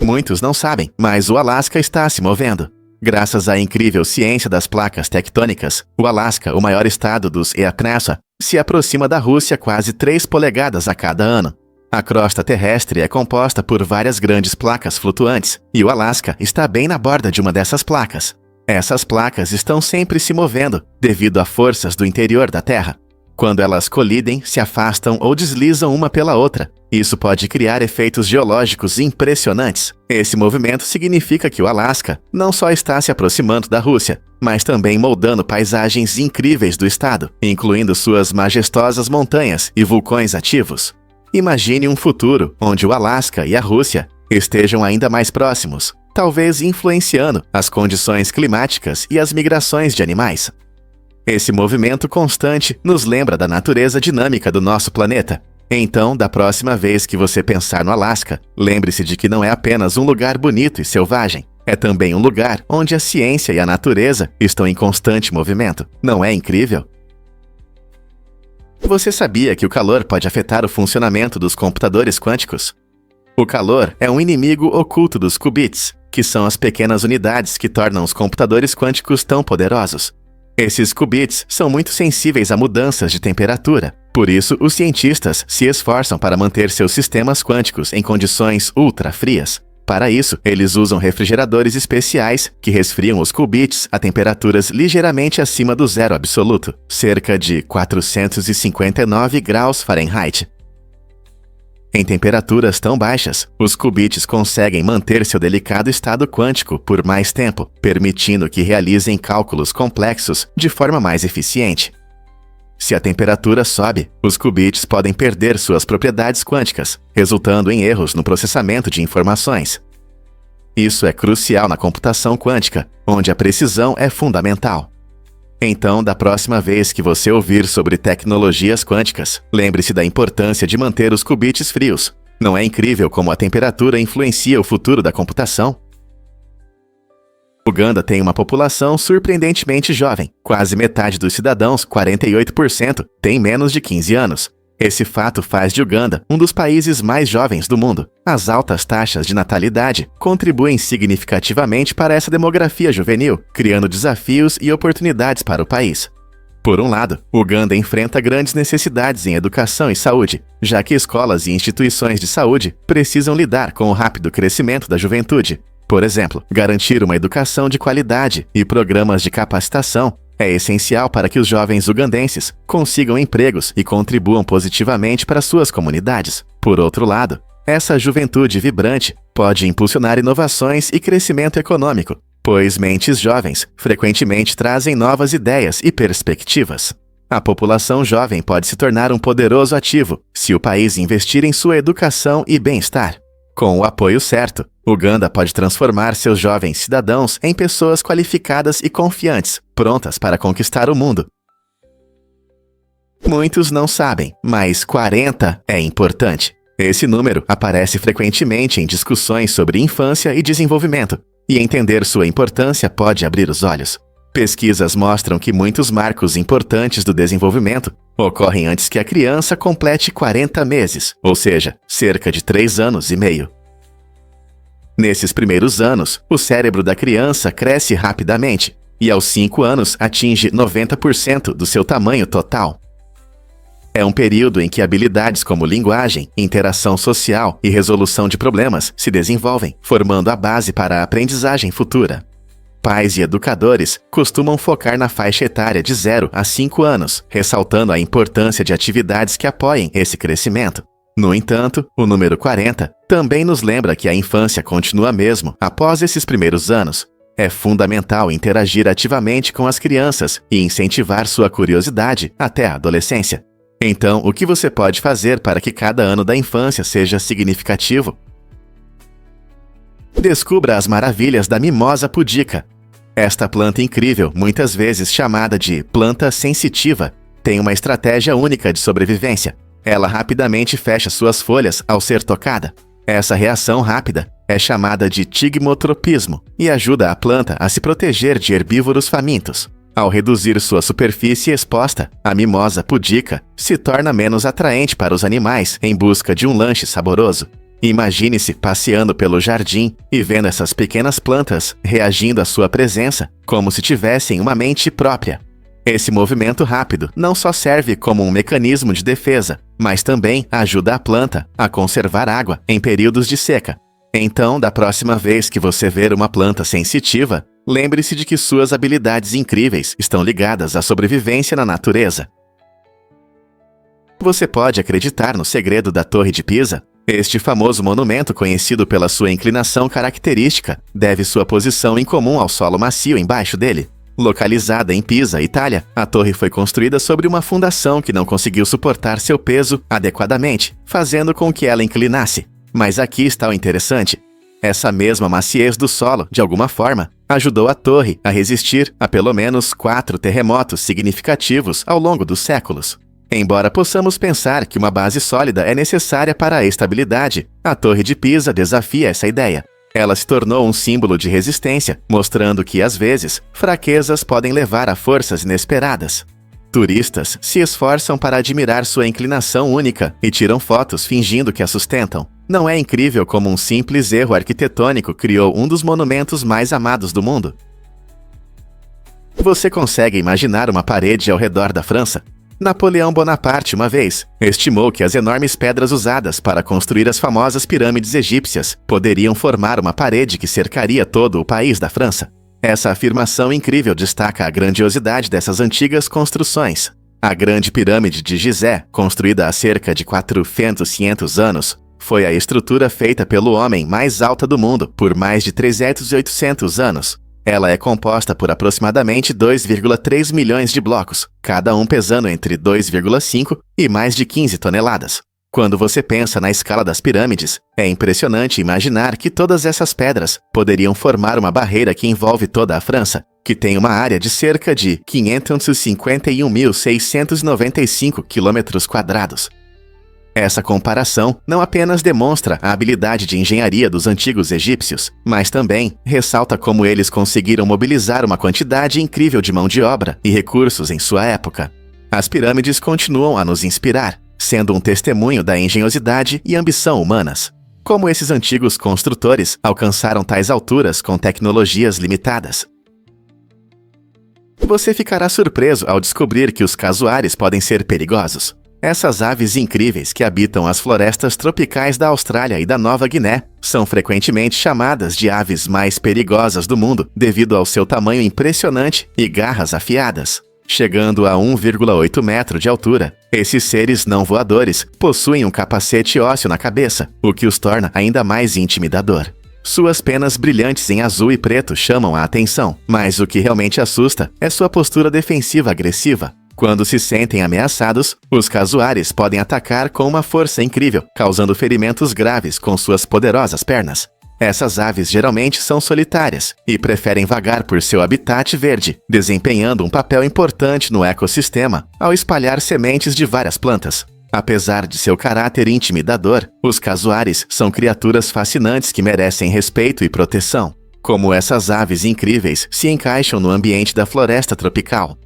Muitos não sabem, mas o Alasca está se movendo. Graças à incrível ciência das placas tectônicas, o Alasca, o maior estado dos Eapnasa, se aproxima da Rússia quase 3 polegadas a cada ano. A crosta terrestre é composta por várias grandes placas flutuantes, e o Alasca está bem na borda de uma dessas placas. Essas placas estão sempre se movendo, devido a forças do interior da Terra. Quando elas colidem, se afastam ou deslizam uma pela outra. Isso pode criar efeitos geológicos impressionantes. Esse movimento significa que o Alasca não só está se aproximando da Rússia, mas também moldando paisagens incríveis do estado, incluindo suas majestosas montanhas e vulcões ativos. Imagine um futuro onde o Alasca e a Rússia estejam ainda mais próximos, talvez influenciando as condições climáticas e as migrações de animais. Esse movimento constante nos lembra da natureza dinâmica do nosso planeta. Então, da próxima vez que você pensar no Alasca, lembre-se de que não é apenas um lugar bonito e selvagem, é também um lugar onde a ciência e a natureza estão em constante movimento. Não é incrível? Você sabia que o calor pode afetar o funcionamento dos computadores quânticos? O calor é um inimigo oculto dos qubits, que são as pequenas unidades que tornam os computadores quânticos tão poderosos. Esses qubits são muito sensíveis a mudanças de temperatura. Por isso, os cientistas se esforçam para manter seus sistemas quânticos em condições ultra frias. Para isso, eles usam refrigeradores especiais que resfriam os qubits a temperaturas ligeiramente acima do zero absoluto, cerca de 459 graus Fahrenheit. Em temperaturas tão baixas, os qubits conseguem manter seu delicado estado quântico por mais tempo, permitindo que realizem cálculos complexos de forma mais eficiente. Se a temperatura sobe, os qubits podem perder suas propriedades quânticas, resultando em erros no processamento de informações. Isso é crucial na computação quântica, onde a precisão é fundamental. Então, da próxima vez que você ouvir sobre tecnologias quânticas, lembre-se da importância de manter os qubits frios. Não é incrível como a temperatura influencia o futuro da computação? Uganda tem uma população surpreendentemente jovem. Quase metade dos cidadãos, 48%, tem menos de 15 anos. Esse fato faz de Uganda um dos países mais jovens do mundo. As altas taxas de natalidade contribuem significativamente para essa demografia juvenil, criando desafios e oportunidades para o país. Por um lado, Uganda enfrenta grandes necessidades em educação e saúde, já que escolas e instituições de saúde precisam lidar com o rápido crescimento da juventude. Por exemplo, garantir uma educação de qualidade e programas de capacitação é essencial para que os jovens ugandenses consigam empregos e contribuam positivamente para suas comunidades. Por outro lado, essa juventude vibrante pode impulsionar inovações e crescimento econômico, pois mentes jovens frequentemente trazem novas ideias e perspectivas. A população jovem pode se tornar um poderoso ativo se o país investir em sua educação e bem-estar. Com o apoio certo, Uganda pode transformar seus jovens cidadãos em pessoas qualificadas e confiantes, prontas para conquistar o mundo. Muitos não sabem, mas 40 é importante. Esse número aparece frequentemente em discussões sobre infância e desenvolvimento, e entender sua importância pode abrir os olhos. Pesquisas mostram que muitos marcos importantes do desenvolvimento ocorrem antes que a criança complete 40 meses, ou seja, cerca de 3 anos e meio. Nesses primeiros anos, o cérebro da criança cresce rapidamente e aos 5 anos atinge 90% do seu tamanho total. É um período em que habilidades como linguagem, interação social e resolução de problemas se desenvolvem, formando a base para a aprendizagem futura. Pais e educadores costumam focar na faixa etária de 0 a 5 anos, ressaltando a importância de atividades que apoiem esse crescimento. No entanto, o número 40 também nos lembra que a infância continua mesmo após esses primeiros anos. É fundamental interagir ativamente com as crianças e incentivar sua curiosidade até a adolescência. Então, o que você pode fazer para que cada ano da infância seja significativo? Descubra as maravilhas da mimosa pudica. Esta planta incrível, muitas vezes chamada de planta sensitiva, tem uma estratégia única de sobrevivência. Ela rapidamente fecha suas folhas ao ser tocada. Essa reação rápida é chamada de tigmotropismo e ajuda a planta a se proteger de herbívoros famintos. Ao reduzir sua superfície exposta, a mimosa pudica se torna menos atraente para os animais em busca de um lanche saboroso. Imagine-se passeando pelo jardim e vendo essas pequenas plantas reagindo à sua presença como se tivessem uma mente própria. Esse movimento rápido não só serve como um mecanismo de defesa, mas também ajuda a planta a conservar água em períodos de seca. Então, da próxima vez que você ver uma planta sensitiva, lembre-se de que suas habilidades incríveis estão ligadas à sobrevivência na natureza. Você pode acreditar no segredo da Torre de Pisa? Este famoso monumento, conhecido pela sua inclinação característica, deve sua posição incomum ao solo macio embaixo dele. Localizada em Pisa, Itália, a torre foi construída sobre uma fundação que não conseguiu suportar seu peso adequadamente, fazendo com que ela inclinasse. Mas aqui está o interessante. Essa mesma maciez do solo, de alguma forma, ajudou a torre a resistir a pelo menos 4 terremotos significativos ao longo dos séculos. Embora possamos pensar que uma base sólida é necessária para a estabilidade, a Torre de Pisa desafia essa ideia. Ela se tornou um símbolo de resistência, mostrando que, às vezes, fraquezas podem levar a forças inesperadas. Turistas se esforçam para admirar sua inclinação única e tiram fotos fingindo que a sustentam. Não é incrível como um simples erro arquitetônico criou um dos monumentos mais amados do mundo? Você consegue imaginar uma parede ao redor da França? Napoleão Bonaparte, uma vez, estimou que as enormes pedras usadas para construir as famosas pirâmides egípcias poderiam formar uma parede que cercaria todo o país da França. Essa afirmação incrível destaca a grandiosidade dessas antigas construções. A Grande Pirâmide de Gizé, construída há cerca de 400 anos, foi a estrutura feita pelo homem mais alta do mundo por mais de 300 anos. Ela é composta por aproximadamente 2,3 milhões de blocos, cada um pesando entre 2,5 e mais de 15 toneladas. Quando você pensa na escala das pirâmides, é impressionante imaginar que todas essas pedras poderiam formar uma barreira que envolve toda a França, que tem uma área de cerca de 551.695 km². Essa comparação não apenas demonstra a habilidade de engenharia dos antigos egípcios, mas também ressalta como eles conseguiram mobilizar uma quantidade incrível de mão de obra e recursos em sua época. As pirâmides continuam a nos inspirar, sendo um testemunho da engenhosidade e ambição humanas. Como esses antigos construtores alcançaram tais alturas com tecnologias limitadas? Você ficará surpreso ao descobrir que os casuares podem ser perigosos. Essas aves incríveis que habitam as florestas tropicais da Austrália e da Nova Guiné são frequentemente chamadas de aves mais perigosas do mundo devido ao seu tamanho impressionante e garras afiadas. Chegando a 1,8 metro de altura, esses seres não voadores possuem um capacete ósseo na cabeça, o que os torna ainda mais intimidador. Suas penas brilhantes em azul e preto chamam a atenção, mas o que realmente assusta é sua postura defensiva agressiva. Quando se sentem ameaçados, os casuares podem atacar com uma força incrível, causando ferimentos graves com suas poderosas pernas. Essas aves geralmente são solitárias e preferem vagar por seu habitat verde, desempenhando um papel importante no ecossistema ao espalhar sementes de várias plantas. Apesar de seu caráter intimidador, os casuares são criaturas fascinantes que merecem respeito e proteção. Como essas aves incríveis se encaixam no ambiente da floresta tropical?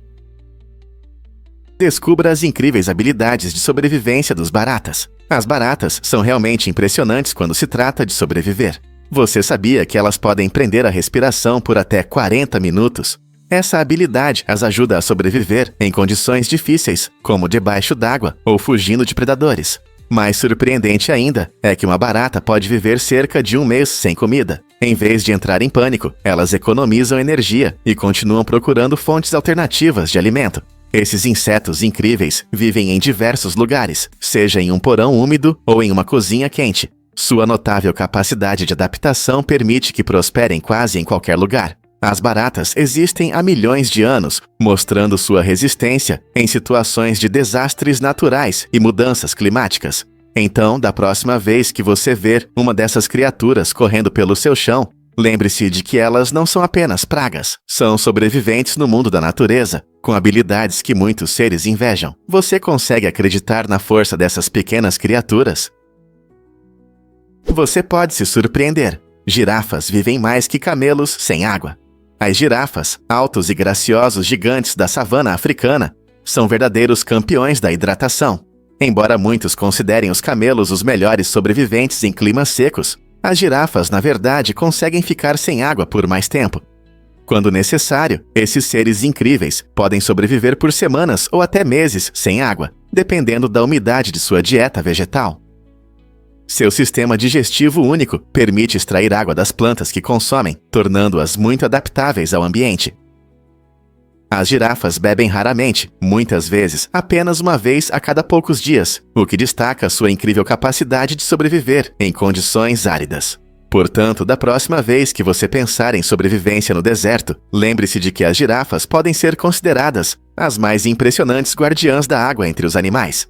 Descubra as incríveis habilidades de sobrevivência dos baratas. As baratas são realmente impressionantes quando se trata de sobreviver. Você sabia que elas podem prender a respiração por até 40 minutos? Essa habilidade as ajuda a sobreviver em condições difíceis, como debaixo d'água ou fugindo de predadores. Mais surpreendente ainda é que uma barata pode viver cerca de um mês sem comida. Em vez de entrar em pânico, elas economizam energia e continuam procurando fontes alternativas de alimento. Esses insetos incríveis vivem em diversos lugares, seja em um porão úmido ou em uma cozinha quente. Sua notável capacidade de adaptação permite que prosperem quase em qualquer lugar. As baratas existem há milhões de anos, mostrando sua resistência em situações de desastres naturais e mudanças climáticas. Então, da próxima vez que você ver uma dessas criaturas correndo pelo seu chão, lembre-se de que elas não são apenas pragas, são sobreviventes no mundo da natureza, com habilidades que muitos seres invejam. Você consegue acreditar na força dessas pequenas criaturas? Você pode se surpreender. Girafas vivem mais que camelos sem água. As girafas, altos e graciosos gigantes da savana africana, são verdadeiros campeões da hidratação. Embora muitos considerem os camelos os melhores sobreviventes em climas secos, as girafas, na verdade, conseguem ficar sem água por mais tempo. Quando necessário, esses seres incríveis podem sobreviver por semanas ou até meses sem água, dependendo da umidade de sua dieta vegetal. Seu sistema digestivo único permite extrair água das plantas que consomem, tornando-as muito adaptáveis ao ambiente. As girafas bebem raramente, muitas vezes apenas uma vez a cada poucos dias, o que destaca sua incrível capacidade de sobreviver em condições áridas. Portanto, da próxima vez que você pensar em sobrevivência no deserto, lembre-se de que as girafas podem ser consideradas as mais impressionantes guardiãs da água entre os animais.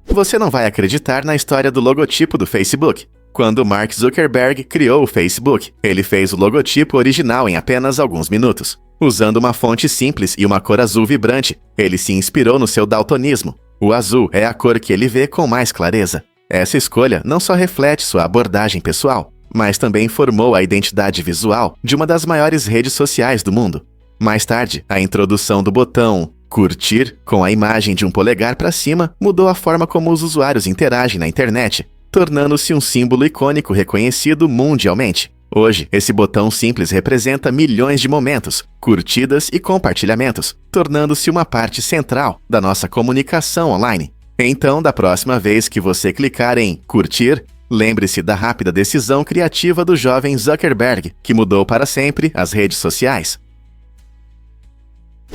Você não vai acreditar na história do logotipo do Facebook. Quando Mark Zuckerberg criou o Facebook, ele fez o logotipo original em apenas alguns minutos. Usando uma fonte simples e uma cor azul vibrante, ele se inspirou no seu daltonismo. O azul é a cor que ele vê com mais clareza. Essa escolha não só reflete sua abordagem pessoal, mas também formou a identidade visual de uma das maiores redes sociais do mundo. Mais tarde, a introdução do botão curtir, com a imagem de um polegar para cima, mudou a forma como os usuários interagem na internet, tornando-se um símbolo icônico reconhecido mundialmente. Hoje, esse botão simples representa milhões de momentos, curtidas e compartilhamentos, tornando-se uma parte central da nossa comunicação online. Então, da próxima vez que você clicar em curtir, lembre-se da rápida decisão criativa do jovem Zuckerberg, que mudou para sempre as redes sociais.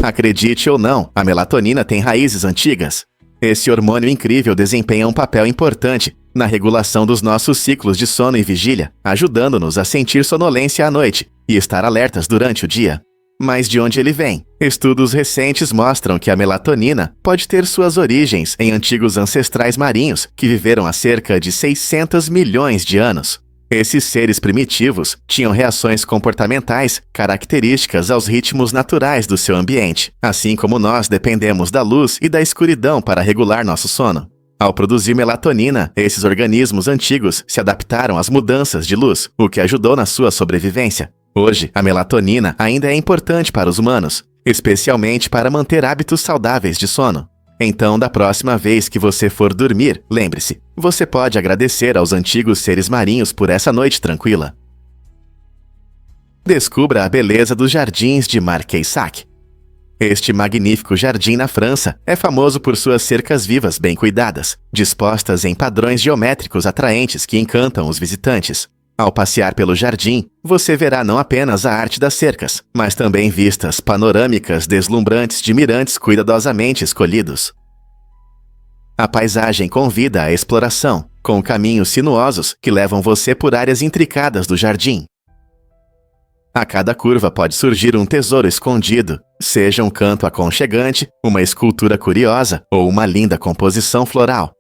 Acredite ou não, a melatonina tem raízes antigas. Esse hormônio incrível desempenha um papel importante na regulação dos nossos ciclos de sono e vigília, ajudando-nos a sentir sonolência à noite e estar alertas durante o dia. Mas de onde ele vem? Estudos recentes mostram que a melatonina pode ter suas origens em antigos ancestrais marinhos que viveram há cerca de 600 milhões de anos. Esses seres primitivos tinham reações comportamentais características aos ritmos naturais do seu ambiente, assim como nós dependemos da luz e da escuridão para regular nosso sono. Ao produzir melatonina, esses organismos antigos se adaptaram às mudanças de luz, o que ajudou na sua sobrevivência. Hoje, a melatonina ainda é importante para os humanos, especialmente para manter hábitos saudáveis de sono. Então, da próxima vez que você for dormir, lembre-se, você pode agradecer aos antigos seres marinhos por essa noite tranquila. Descubra a beleza dos jardins de Marqueysac. Este magnífico jardim na França é famoso por suas cercas vivas bem cuidadas, dispostas em padrões geométricos atraentes que encantam os visitantes. Ao passear pelo jardim, você verá não apenas a arte das cercas, mas também vistas panorâmicas deslumbrantes de mirantes cuidadosamente escolhidos. A paisagem convida à exploração, com caminhos sinuosos que levam você por áreas intricadas do jardim. A cada curva pode surgir um tesouro escondido, seja um canto aconchegante, uma escultura curiosa ou uma linda composição floral.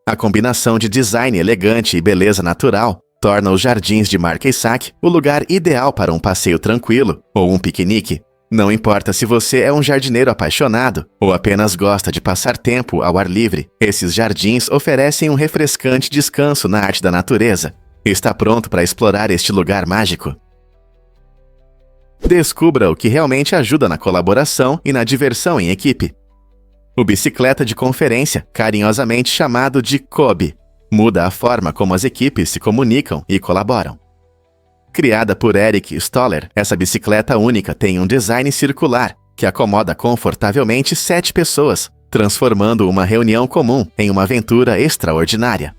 A combinação de design elegante e beleza natural torna os jardins de Marqueysac o lugar ideal para um passeio tranquilo ou um piquenique. Não importa se você é um jardineiro apaixonado ou apenas gosta de passar tempo ao ar livre, esses jardins oferecem um refrescante descanso na arte da natureza. Está pronto para explorar este lugar mágico? Descubra o que realmente ajuda na colaboração e na diversão em equipe. O bicicleta de conferência, carinhosamente chamado de COB, muda a forma como as equipes se comunicam e colaboram. Criada por Eric Stoller, essa bicicleta única tem um design circular que acomoda confortavelmente 7 pessoas, transformando uma reunião comum em uma aventura extraordinária.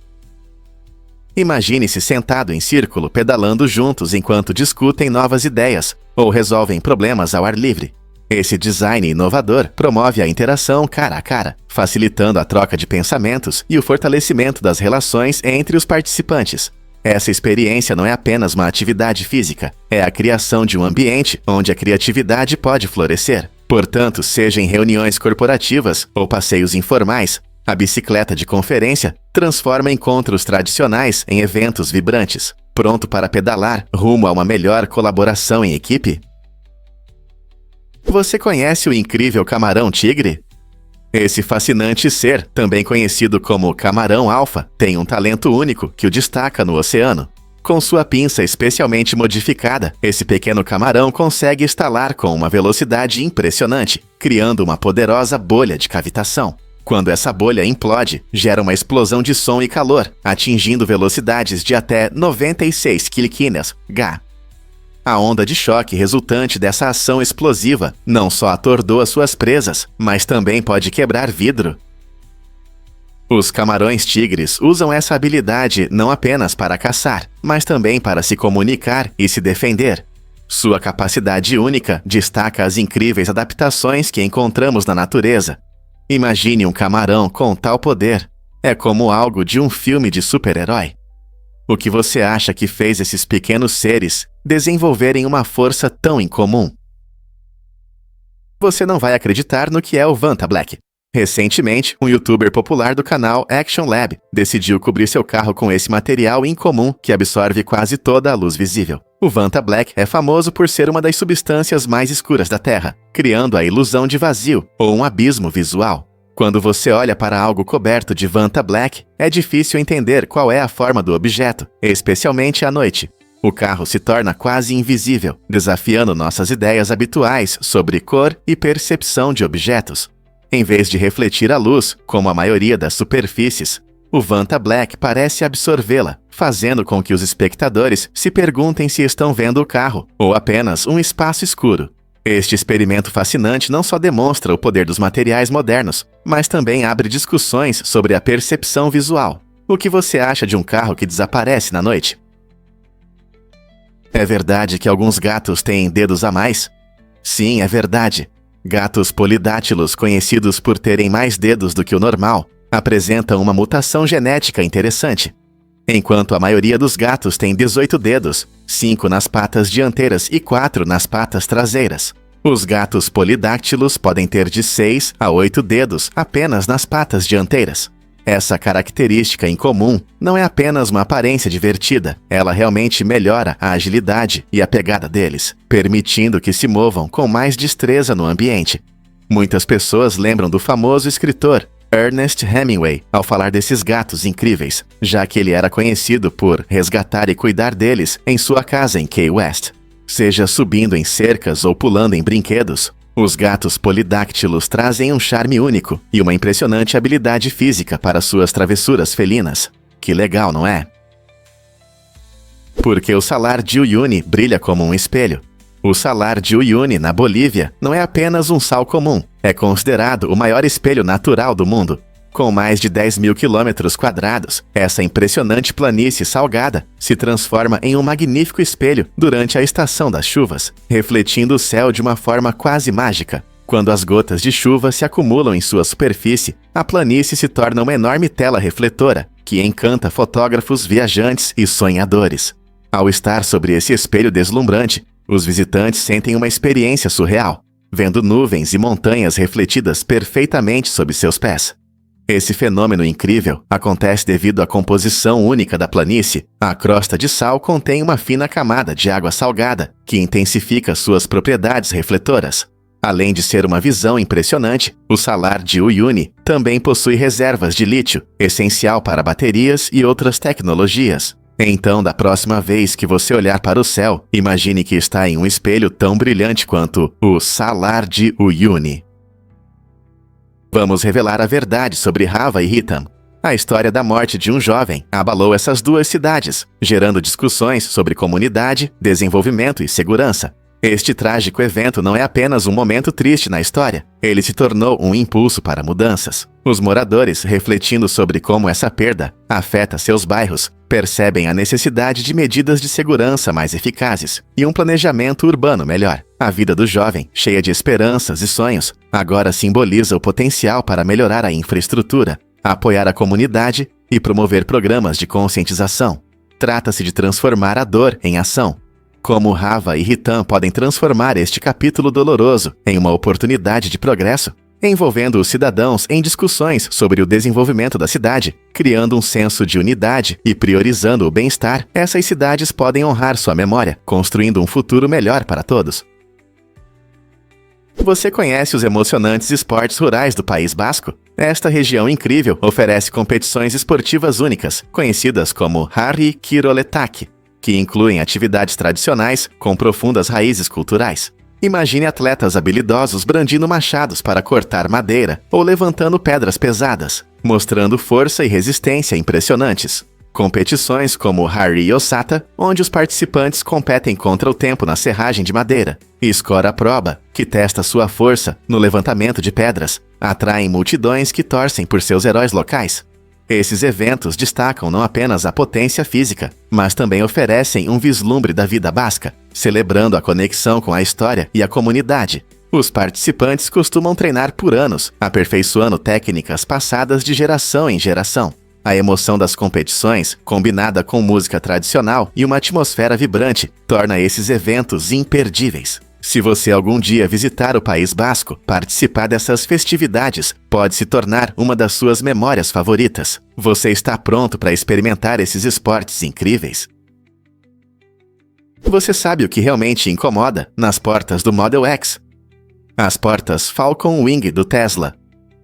Imagine-se sentado em círculo pedalando juntos enquanto discutem novas ideias ou resolvem problemas ao ar livre. Esse design inovador promove a interação cara a cara, facilitando a troca de pensamentos e o fortalecimento das relações entre os participantes. Essa experiência não é apenas uma atividade física, é a criação de um ambiente onde a criatividade pode florescer. Portanto, seja em reuniões corporativas ou passeios informais, a bicicleta de conferência transforma encontros tradicionais em eventos vibrantes. Pronto para pedalar rumo a uma melhor colaboração em equipe? Você conhece o incrível camarão-tigre? Esse fascinante ser, também conhecido como camarão-alfa, tem um talento único que o destaca no oceano. Com sua pinça especialmente modificada, esse pequeno camarão consegue estalar com uma velocidade impressionante, criando uma poderosa bolha de cavitação. Quando essa bolha implode, gera uma explosão de som e calor, atingindo velocidades de até 96 kph. A onda de choque resultante dessa ação explosiva não só atordoa suas presas, mas também pode quebrar vidro. Os camarões-tigres usam essa habilidade não apenas para caçar, mas também para se comunicar e se defender. Sua capacidade única destaca as incríveis adaptações que encontramos na natureza. Imagine um camarão com tal poder. É como algo de um filme de super-herói. O que você acha que fez esses pequenos seres desenvolverem uma força tão incomum? Você não vai acreditar no que é o Vantablack. Recentemente, um youtuber popular do canal Action Lab decidiu cobrir seu carro com esse material incomum que absorve quase toda a luz visível. O Vantablack é famoso por ser uma das substâncias mais escuras da Terra, criando a ilusão de vazio ou um abismo visual. Quando você olha para algo coberto de Vantablack, é difícil entender qual é a forma do objeto, especialmente à noite. O carro se torna quase invisível, desafiando nossas ideias habituais sobre cor e percepção de objetos. Em vez de refletir a luz, como a maioria das superfícies, o Vantablack parece absorvê-la, fazendo com que os espectadores se perguntem se estão vendo o carro ou apenas um espaço escuro. Este experimento fascinante não só demonstra o poder dos materiais modernos, mas também abre discussões sobre a percepção visual. O que você acha de um carro que desaparece na noite? É verdade que alguns gatos têm dedos a mais? Sim, é verdade. Gatos polidátilos, conhecidos por terem mais dedos do que o normal, apresentam uma mutação genética interessante. Enquanto a maioria dos gatos tem 18 dedos, 5 nas patas dianteiras e 4 nas patas traseiras. Os gatos polidáctilos podem ter de 6 a 8 dedos apenas nas patas dianteiras. Essa característica incomum não é apenas uma aparência divertida, ela realmente melhora a agilidade e a pegada deles, permitindo que se movam com mais destreza no ambiente. Muitas pessoas lembram do famoso escritor Ernest Hemingway ao falar desses gatos incríveis, já que ele era conhecido por resgatar e cuidar deles em sua casa em Key West. Seja subindo em cercas ou pulando em brinquedos, os gatos polidáctilos trazem um charme único e uma impressionante habilidade física para suas travessuras felinas. Que legal, não é? Porque o Salar de Uyuni brilha como um espelho. O Salar de Uyuni, na Bolívia, não é apenas um sal comum, é considerado o maior espelho natural do mundo. Com mais de 10 mil quilômetros quadrados, essa impressionante planície salgada se transforma em um magnífico espelho durante a estação das chuvas, refletindo o céu de uma forma quase mágica. Quando as gotas de chuva se acumulam em sua superfície, a planície se torna uma enorme tela refletora, que encanta fotógrafos, viajantes e sonhadores. Ao estar sobre esse espelho deslumbrante, os visitantes sentem uma experiência surreal, vendo nuvens e montanhas refletidas perfeitamente sob seus pés. Esse fenômeno incrível acontece devido à composição única da planície. A crosta de sal contém uma fina camada de água salgada, que intensifica suas propriedades refletoras. Além de ser uma visão impressionante, o Salar de Uyuni também possui reservas de lítio, essencial para baterias e outras tecnologias. Então, da próxima vez que você olhar para o céu, imagine que está em um espelho tão brilhante quanto o Salar de Uyuni. Vamos revelar a verdade sobre Hava e Hitam. A história da morte de um jovem abalou essas duas cidades, gerando discussões sobre comunidade, desenvolvimento e segurança. Este trágico evento não é apenas um momento triste na história, ele se tornou um impulso para mudanças. Os moradores, refletindo sobre como essa perda afeta seus bairros, percebem a necessidade de medidas de segurança mais eficazes e um planejamento urbano melhor. A vida do jovem, cheia de esperanças e sonhos, agora simboliza o potencial para melhorar a infraestrutura, apoiar a comunidade e promover programas de conscientização. Trata-se de transformar a dor em ação. Como Rava e Ritam podem transformar este capítulo doloroso em uma oportunidade de progresso, envolvendo os cidadãos em discussões sobre o desenvolvimento da cidade, criando um senso de unidade e priorizando o bem-estar, essas cidades podem honrar sua memória, construindo um futuro melhor para todos. Você conhece os emocionantes esportes rurais do País Basco? Esta região incrível oferece competições esportivas únicas, conhecidas como Harri Kiroletak, que incluem atividades tradicionais com profundas raízes culturais. Imagine atletas habilidosos brandindo machados para cortar madeira ou levantando pedras pesadas, mostrando força e resistência impressionantes. Competições como Harri Osata, onde os participantes competem contra o tempo na serragem de madeira, e Skora Proba, que testa sua força no levantamento de pedras, atraem multidões que torcem por seus heróis locais. Esses eventos destacam não apenas a potência física, mas também oferecem um vislumbre da vida basca, celebrando a conexão com a história e a comunidade. Os participantes costumam treinar por anos, aperfeiçoando técnicas passadas de geração em geração. A emoção das competições, combinada com música tradicional e uma atmosfera vibrante, torna esses eventos imperdíveis. Se você algum dia visitar o País Basco, participar dessas festividades pode se tornar uma das suas memórias favoritas. Você está pronto para experimentar esses esportes incríveis? Você sabe o que realmente incomoda nas portas do Model X? As portas Falcon Wing do Tesla.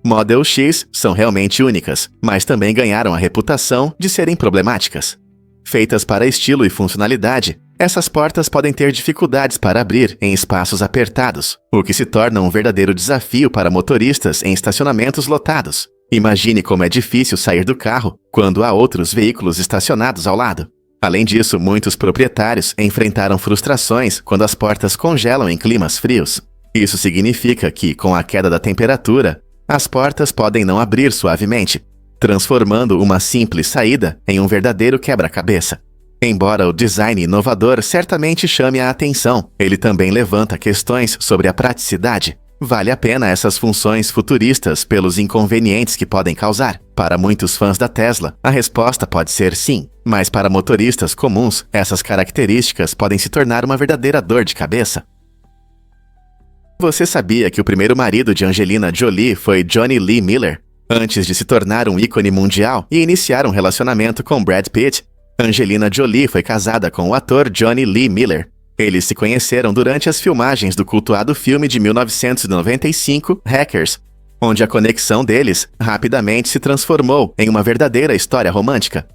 Model X são realmente únicas, mas também ganharam a reputação de serem problemáticas. Feitas para estilo e funcionalidade, essas portas podem ter dificuldades para abrir em espaços apertados, o que se torna um verdadeiro desafio para motoristas em estacionamentos lotados. Imagine como é difícil sair do carro quando há outros veículos estacionados ao lado. Além disso, muitos proprietários enfrentaram frustrações quando as portas congelam em climas frios. Isso significa que, com a queda da temperatura, as portas podem não abrir suavemente, transformando uma simples saída em um verdadeiro quebra-cabeça. Embora o design inovador certamente chame a atenção, ele também levanta questões sobre a praticidade. Vale a pena essas funções futuristas pelos inconvenientes que podem causar? Para muitos fãs da Tesla, a resposta pode ser sim, mas para motoristas comuns, essas características podem se tornar uma verdadeira dor de cabeça. Você sabia que o primeiro marido de Angelina Jolie foi Johnny Lee Miller? Antes de se tornar um ícone mundial e iniciar um relacionamento com Brad Pitt, Angelina Jolie foi casada com o ator Johnny Lee Miller. Eles se conheceram durante as filmagens do cultuado filme de 1995, Hackers, onde a conexão deles rapidamente se transformou em uma verdadeira história romântica.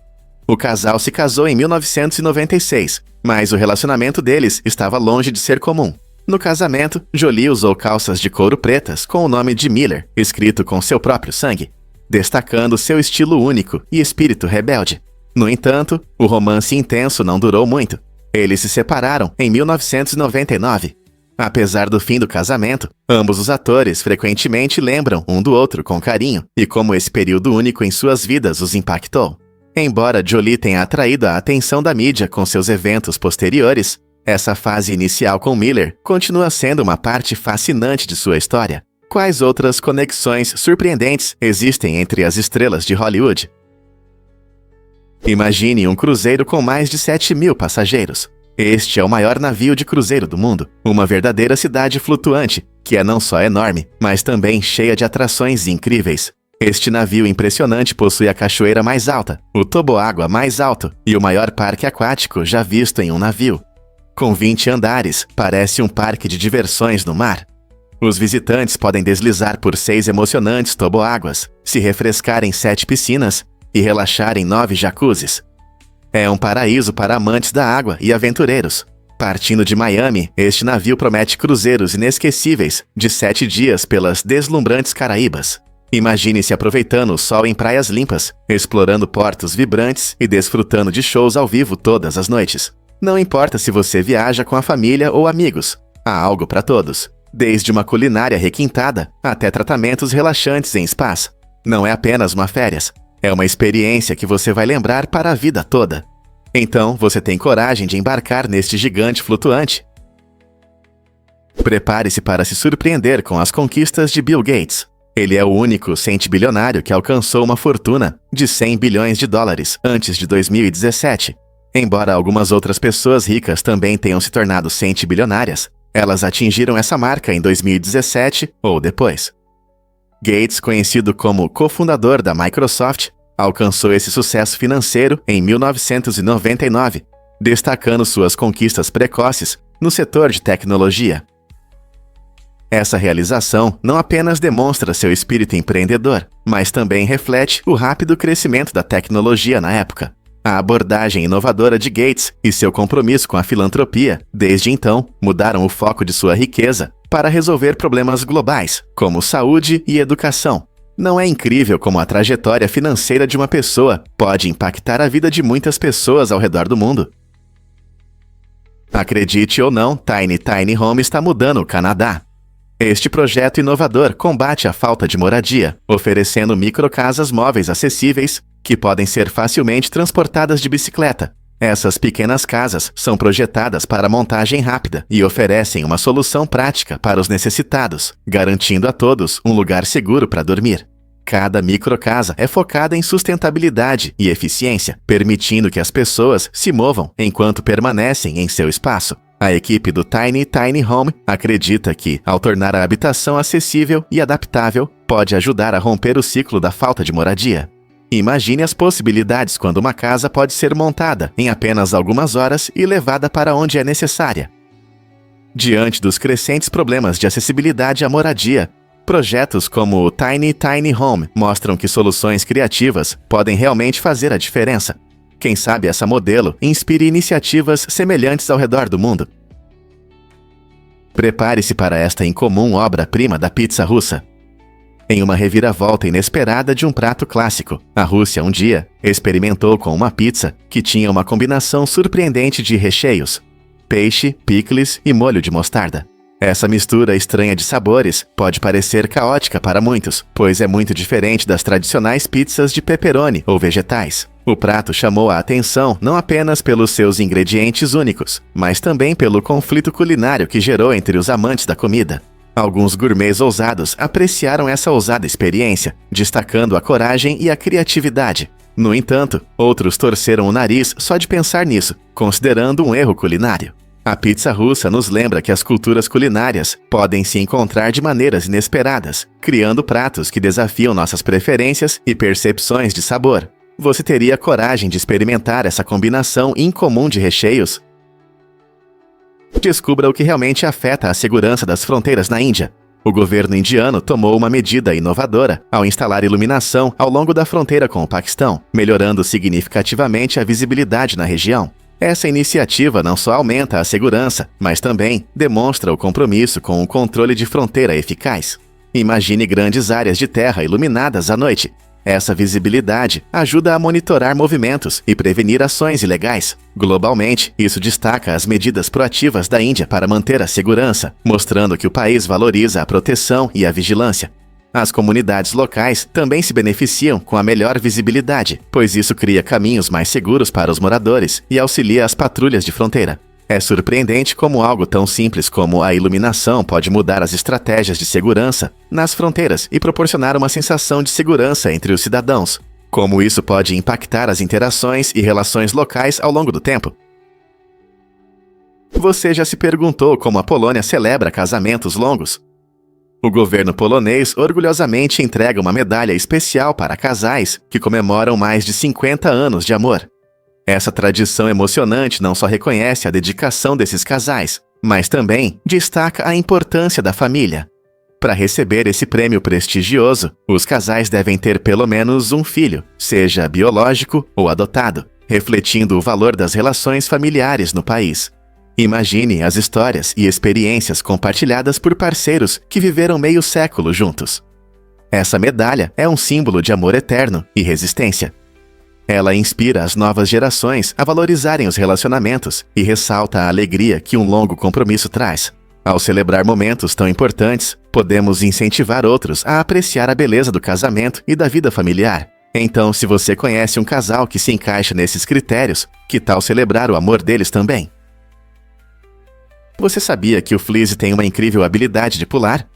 O casal se casou em 1996, mas o relacionamento deles estava longe de ser comum. No casamento, Jolie usou calças de couro pretas com o nome de Miller, escrito com seu próprio sangue, destacando seu estilo único e espírito rebelde. No entanto, o romance intenso não durou muito. Eles se separaram em 1999. Apesar do fim do casamento, ambos os atores frequentemente lembram um do outro com carinho e como esse período único em suas vidas os impactou. Embora Jolie tenha atraído a atenção da mídia com seus eventos posteriores, essa fase inicial com Miller continua sendo uma parte fascinante de sua história. Quais outras conexões surpreendentes existem entre as estrelas de Hollywood? Imagine um cruzeiro com mais de 7.000 passageiros. Este é o maior navio de cruzeiro do mundo, uma verdadeira cidade flutuante, que é não só enorme, mas também cheia de atrações incríveis. Este navio impressionante possui a cachoeira mais alta, o toboágua mais alto e o maior parque aquático já visto em um navio. Com 20 andares, parece um parque de diversões no mar. Os visitantes podem deslizar por 6 emocionantes toboáguas, se refrescar em 7 piscinas e relaxar em 9 jacuzzis. É um paraíso para amantes da água e aventureiros. Partindo de Miami, este navio promete cruzeiros inesquecíveis de 7 dias pelas deslumbrantes Caraíbas. Imagine-se aproveitando o sol em praias limpas, explorando portos vibrantes e desfrutando de shows ao vivo todas as noites. Não importa se você viaja com a família ou amigos, há algo para todos. Desde uma culinária requintada até tratamentos relaxantes em spas. Não é apenas uma férias, é uma experiência que você vai lembrar para a vida toda. Então, você tem coragem de embarcar neste gigante flutuante? Prepare-se para se surpreender com as conquistas de Bill Gates. Ele é o único centibilionário que alcançou uma fortuna de 100 bilhões de dólares antes de 2017. Embora algumas outras pessoas ricas também tenham se tornado centibilionárias, elas atingiram essa marca em 2017 ou depois. Gates, conhecido como cofundador da Microsoft, alcançou esse sucesso financeiro em 1999, destacando suas conquistas precoces no setor de tecnologia. Essa realização não apenas demonstra seu espírito empreendedor, mas também reflete o rápido crescimento da tecnologia na época. A abordagem inovadora de Gates e seu compromisso com a filantropia, desde então, mudaram o foco de sua riqueza para resolver problemas globais, como saúde e educação. Não é incrível como a trajetória financeira de uma pessoa pode impactar a vida de muitas pessoas ao redor do mundo? Acredite ou não, Tiny Home está mudando o Canadá. Este projeto inovador combate a falta de moradia, oferecendo microcasas móveis acessíveis que podem ser facilmente transportadas de bicicleta. Essas pequenas casas são projetadas para montagem rápida e oferecem uma solução prática para os necessitados, garantindo a todos um lugar seguro para dormir. Cada microcasa é focada em sustentabilidade e eficiência, permitindo que as pessoas se movam enquanto permanecem em seu espaço. A equipe do Tiny Home acredita que, ao tornar a habitação acessível e adaptável, pode ajudar a romper o ciclo da falta de moradia. Imagine as possibilidades quando uma casa pode ser montada em apenas algumas horas e levada para onde é necessária. Diante dos crescentes problemas de acessibilidade à moradia, projetos como o Tiny Home mostram que soluções criativas podem realmente fazer a diferença. Quem sabe essa modelo inspire iniciativas semelhantes ao redor do mundo. Prepare-se para esta incomum obra-prima da pizza russa. Em uma reviravolta inesperada de um prato clássico, a Rússia um dia experimentou com uma pizza que tinha uma combinação surpreendente de recheios: peixe, picles e molho de mostarda. Essa mistura estranha de sabores pode parecer caótica para muitos, pois é muito diferente das tradicionais pizzas de pepperoni ou vegetais. O prato chamou a atenção não apenas pelos seus ingredientes únicos, mas também pelo conflito culinário que gerou entre os amantes da comida. Alguns gourmets ousados apreciaram essa ousada experiência, destacando a coragem e a criatividade. No entanto, outros torceram o nariz só de pensar nisso, considerando um erro culinário. A pizza russa nos lembra que as culturas culinárias podem se encontrar de maneiras inesperadas, criando pratos que desafiam nossas preferências e percepções de sabor. Você teria coragem de experimentar essa combinação incomum de recheios? Descubra o que realmente afeta a segurança das fronteiras na Índia. O governo indiano tomou uma medida inovadora ao instalar iluminação ao longo da fronteira com o Paquistão, melhorando significativamente a visibilidade na região. Essa iniciativa não só aumenta a segurança, mas também demonstra o compromisso com um controle de fronteira eficaz. Imagine grandes áreas de terra iluminadas à noite. Essa visibilidade ajuda a monitorar movimentos e prevenir ações ilegais. Globalmente, isso destaca as medidas proativas da Índia para manter a segurança, mostrando que o país valoriza a proteção e a vigilância. As comunidades locais também se beneficiam com a melhor visibilidade, pois isso cria caminhos mais seguros para os moradores e auxilia as patrulhas de fronteira. É surpreendente como algo tão simples como a iluminação pode mudar as estratégias de segurança nas fronteiras e proporcionar uma sensação de segurança entre os cidadãos. Como isso pode impactar as interações e relações locais ao longo do tempo? Você já se perguntou como a Polônia celebra casamentos longos? O governo polonês orgulhosamente entrega uma medalha especial para casais que comemoram mais de 50 anos de amor. Essa tradição emocionante não só reconhece a dedicação desses casais, mas também destaca a importância da família. Para receber esse prêmio prestigioso, os casais devem ter pelo menos um filho, seja biológico ou adotado, refletindo o valor das relações familiares no país. Imagine as histórias e experiências compartilhadas por parceiros que viveram meio século juntos. Essa medalha é um símbolo de amor eterno e resistência. Ela inspira as novas gerações a valorizarem os relacionamentos e ressalta a alegria que um longo compromisso traz. Ao celebrar momentos tão importantes, podemos incentivar outros a apreciar a beleza do casamento e da vida familiar. Então, se você conhece um casal que se encaixa nesses critérios, que tal celebrar o amor deles também? Você sabia que o Fleece tem uma incrível habilidade de pular?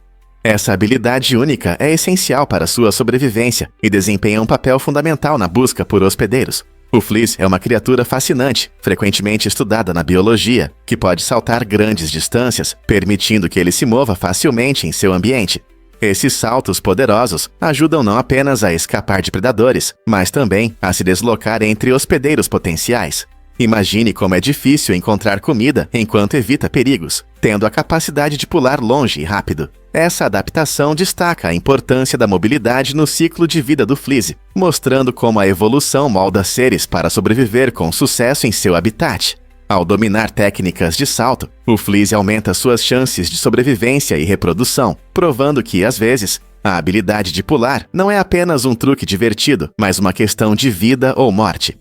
Essa habilidade única é essencial para sua sobrevivência e desempenha um papel fundamental na busca por hospedeiros. O Fleece é uma criatura fascinante, frequentemente estudada na biologia, que pode saltar grandes distâncias, permitindo que ele se mova facilmente em seu ambiente. Esses saltos poderosos ajudam não apenas a escapar de predadores, mas também a se deslocar entre hospedeiros potenciais. Imagine como é difícil encontrar comida enquanto evita perigos, tendo a capacidade de pular longe e rápido. Essa adaptação destaca a importância da mobilidade no ciclo de vida do Fleece, mostrando como a evolução molda seres para sobreviver com sucesso em seu habitat. Ao dominar técnicas de salto, o Fleece aumenta suas chances de sobrevivência e reprodução, provando que, às vezes, a habilidade de pular não é apenas um truque divertido, mas uma questão de vida ou morte.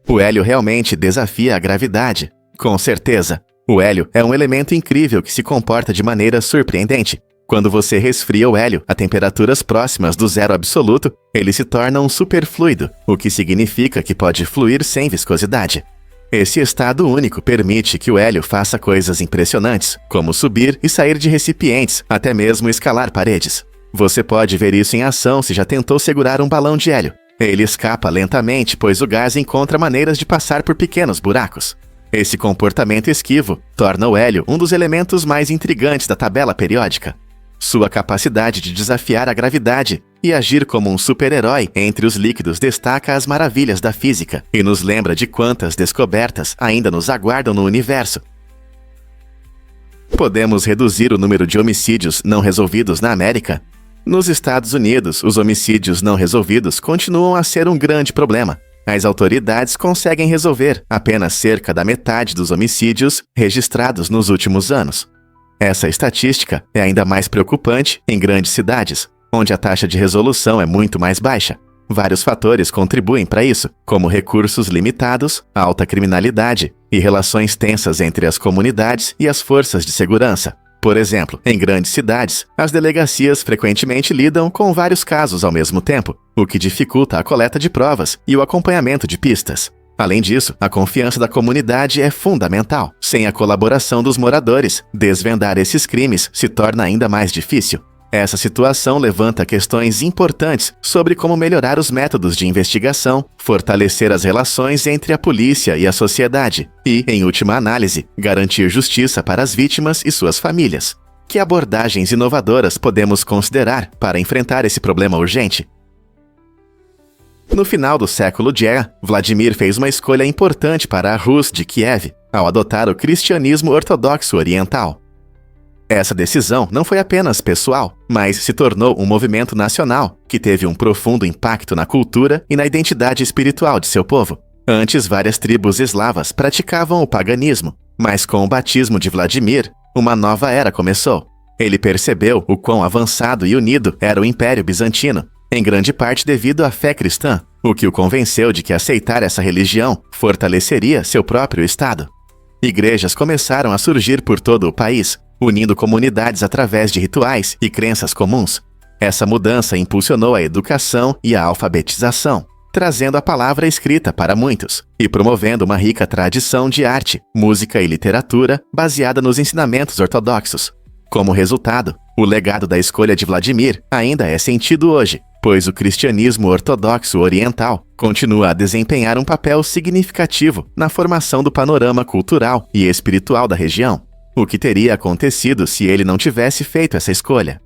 O hélio realmente desafia a gravidade. Com certeza, o hélio é um elemento incrível que se comporta de maneira surpreendente. Quando você resfria o hélio a temperaturas próximas do zero absoluto, ele se torna um superfluido, o que significa que pode fluir sem viscosidade. Esse estado único permite que o hélio faça coisas impressionantes, como subir e sair de recipientes, até mesmo escalar paredes. Você pode ver isso em ação se já tentou segurar um balão de hélio. Ele escapa lentamente, pois o gás encontra maneiras de passar por pequenos buracos. Esse comportamento esquivo torna o hélio um dos elementos mais intrigantes da tabela periódica. Sua capacidade de desafiar a gravidade e agir como um super-herói entre os líquidos destaca as maravilhas da física e nos lembra de quantas descobertas ainda nos aguardam no universo. Podemos reduzir o número de homicídios não resolvidos na América? Nos Estados Unidos, os homicídios não resolvidos continuam a ser um grande problema. As autoridades conseguem resolver apenas cerca da metade dos homicídios registrados nos últimos anos. Essa estatística é ainda mais preocupante em grandes cidades, onde a taxa de resolução é muito mais baixa. Vários fatores contribuem para isso, como recursos limitados, alta criminalidade e relações tensas entre as comunidades e as forças de segurança. Por exemplo, em grandes cidades, as delegacias frequentemente lidam com vários casos ao mesmo tempo, o que dificulta a coleta de provas e o acompanhamento de pistas. Além disso, a confiança da comunidade é fundamental. Sem a colaboração dos moradores, desvendar esses crimes se torna ainda mais difícil. Essa situação levanta questões importantes sobre como melhorar os métodos de investigação, fortalecer as relações entre a polícia e a sociedade e, em última análise, garantir justiça para as vítimas e suas famílias. Que abordagens inovadoras podemos considerar para enfrentar esse problema urgente? No final do século X, Vladimir fez uma escolha importante para a Rus de Kiev, ao adotar o cristianismo ortodoxo oriental. Essa decisão não foi apenas pessoal, mas se tornou um movimento nacional que teve um profundo impacto na cultura e na identidade espiritual de seu povo. Antes, várias tribos eslavas praticavam o paganismo, mas com o batismo de Vladimir, uma nova era começou. Ele percebeu o quão avançado e unido era o Império Bizantino, em grande parte devido à fé cristã, o que o convenceu de que aceitar essa religião fortaleceria seu próprio Estado. Igrejas começaram a surgir por todo o país, unindo comunidades através de rituais e crenças comuns. Essa mudança impulsionou a educação e a alfabetização, trazendo a palavra escrita para muitos e promovendo uma rica tradição de arte, música e literatura baseada nos ensinamentos ortodoxos. Como resultado, o legado da escolha de Vladimir ainda é sentido hoje, pois o cristianismo ortodoxo oriental continua a desempenhar um papel significativo na formação do panorama cultural e espiritual da região. O que teria acontecido se ele não tivesse feito essa escolha?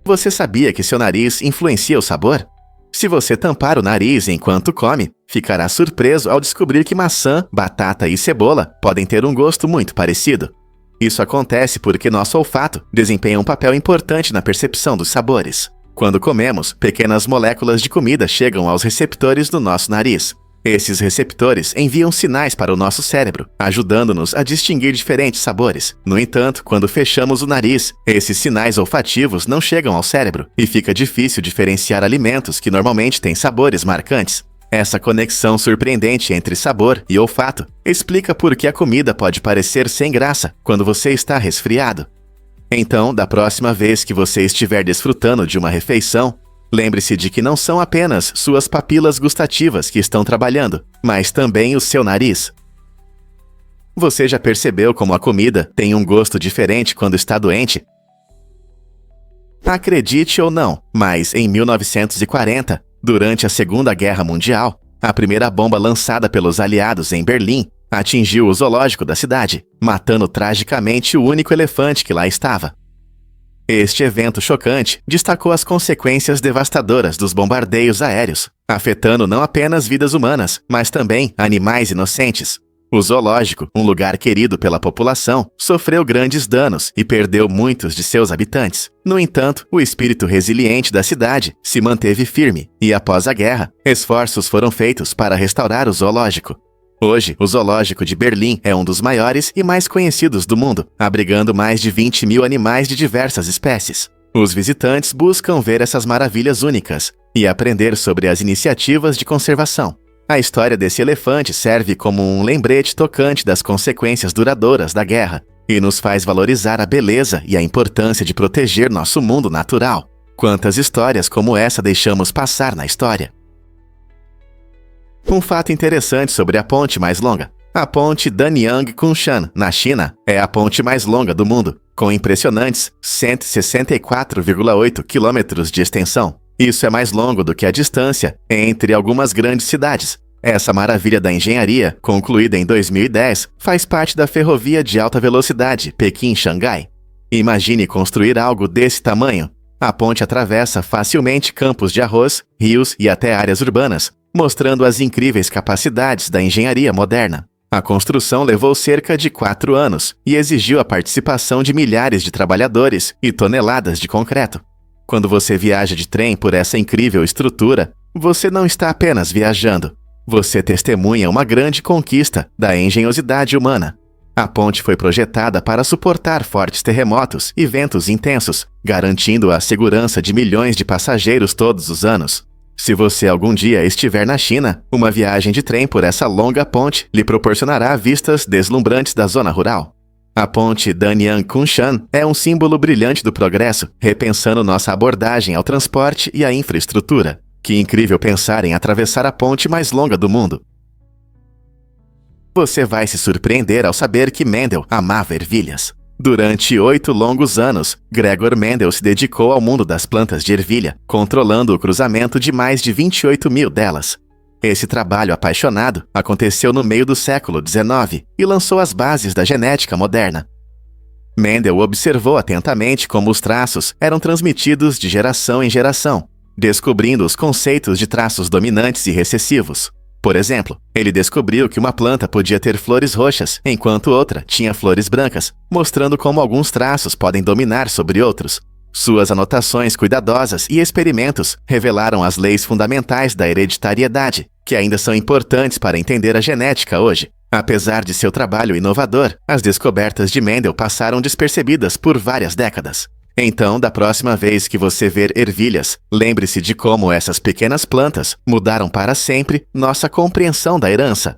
Você sabia que seu nariz influencia o sabor? Se você tampar o nariz enquanto come, ficará surpreso ao descobrir que maçã, batata e cebola podem ter um gosto muito parecido. Isso acontece porque nosso olfato desempenha um papel importante na percepção dos sabores. Quando comemos, pequenas moléculas de comida chegam aos receptores do nosso nariz. Esses receptores enviam sinais para o nosso cérebro, ajudando-nos a distinguir diferentes sabores. No entanto, quando fechamos o nariz, esses sinais olfativos não chegam ao cérebro e fica difícil diferenciar alimentos que normalmente têm sabores marcantes. Essa conexão surpreendente entre sabor e olfato explica por que a comida pode parecer sem graça quando você está resfriado. Então, da próxima vez que você estiver desfrutando de uma refeição, lembre-se de que não são apenas suas papilas gustativas que estão trabalhando, mas também o seu nariz. Você já percebeu como a comida tem um gosto diferente quando está doente? Acredite ou não, mas em 1940, Durante a Segunda Guerra Mundial, a primeira bomba lançada pelos aliados em Berlim atingiu o zoológico da cidade, matando tragicamente o único elefante que lá estava. Este evento chocante destacou as consequências devastadoras dos bombardeios aéreos, afetando não apenas vidas humanas, mas também animais inocentes. O zoológico, um lugar querido pela população, sofreu grandes danos e perdeu muitos de seus habitantes. No entanto, o espírito resiliente da cidade se manteve firme e, após a guerra, esforços foram feitos para restaurar o zoológico. Hoje, o Zoológico de Berlim é um dos maiores e mais conhecidos do mundo, abrigando mais de 20 mil animais de diversas espécies. Os visitantes buscam ver essas maravilhas únicas e aprender sobre as iniciativas de conservação. A história desse elefante serve como um lembrete tocante das consequências duradouras da guerra e nos faz valorizar a beleza e a importância de proteger nosso mundo natural. Quantas histórias como essa deixamos passar na história? Um fato interessante sobre a ponte mais longa. A ponte Danyang-Kunshan, na China, é a ponte mais longa do mundo, com impressionantes 164,8 quilômetros de extensão. Isso é mais longo do que a distância entre algumas grandes cidades. Essa maravilha da engenharia, concluída em 2010, faz parte da ferrovia de alta velocidade Pequim-Xangai. Imagine construir algo desse tamanho. A ponte atravessa facilmente campos de arroz, rios e até áreas urbanas, mostrando as incríveis capacidades da engenharia moderna. A construção levou cerca de 4 anos e exigiu a participação de milhares de trabalhadores e toneladas de concreto. Quando você viaja de trem por essa incrível estrutura, você não está apenas viajando. Você testemunha uma grande conquista da engenhosidade humana. A ponte foi projetada para suportar fortes terremotos e ventos intensos, garantindo a segurança de milhões de passageiros todos os anos. Se você algum dia estiver na China, uma viagem de trem por essa longa ponte lhe proporcionará vistas deslumbrantes da zona rural. A ponte Danyang-Kunshan é um símbolo brilhante do progresso, repensando nossa abordagem ao transporte e à infraestrutura. Que incrível pensar em atravessar a ponte mais longa do mundo. Você vai se surpreender ao saber que Mendel amava ervilhas. Durante 8 longos anos, Gregor Mendel se dedicou ao mundo das plantas de ervilha, controlando o cruzamento de mais de 28 mil delas. Esse trabalho apaixonado aconteceu no meio do século XIX e lançou as bases da genética moderna. Mendel observou atentamente como os traços eram transmitidos de geração em geração, descobrindo os conceitos de traços dominantes e recessivos. Por exemplo, ele descobriu que uma planta podia ter flores roxas, enquanto outra tinha flores brancas, mostrando como alguns traços podem dominar sobre outros. Suas anotações cuidadosas e experimentos revelaram as leis fundamentais da hereditariedade, que ainda são importantes para entender a genética hoje. Apesar de seu trabalho inovador, as descobertas de Mendel passaram despercebidas por várias décadas. Então, da próxima vez que você ver ervilhas, lembre-se de como essas pequenas plantas mudaram para sempre nossa compreensão da herança.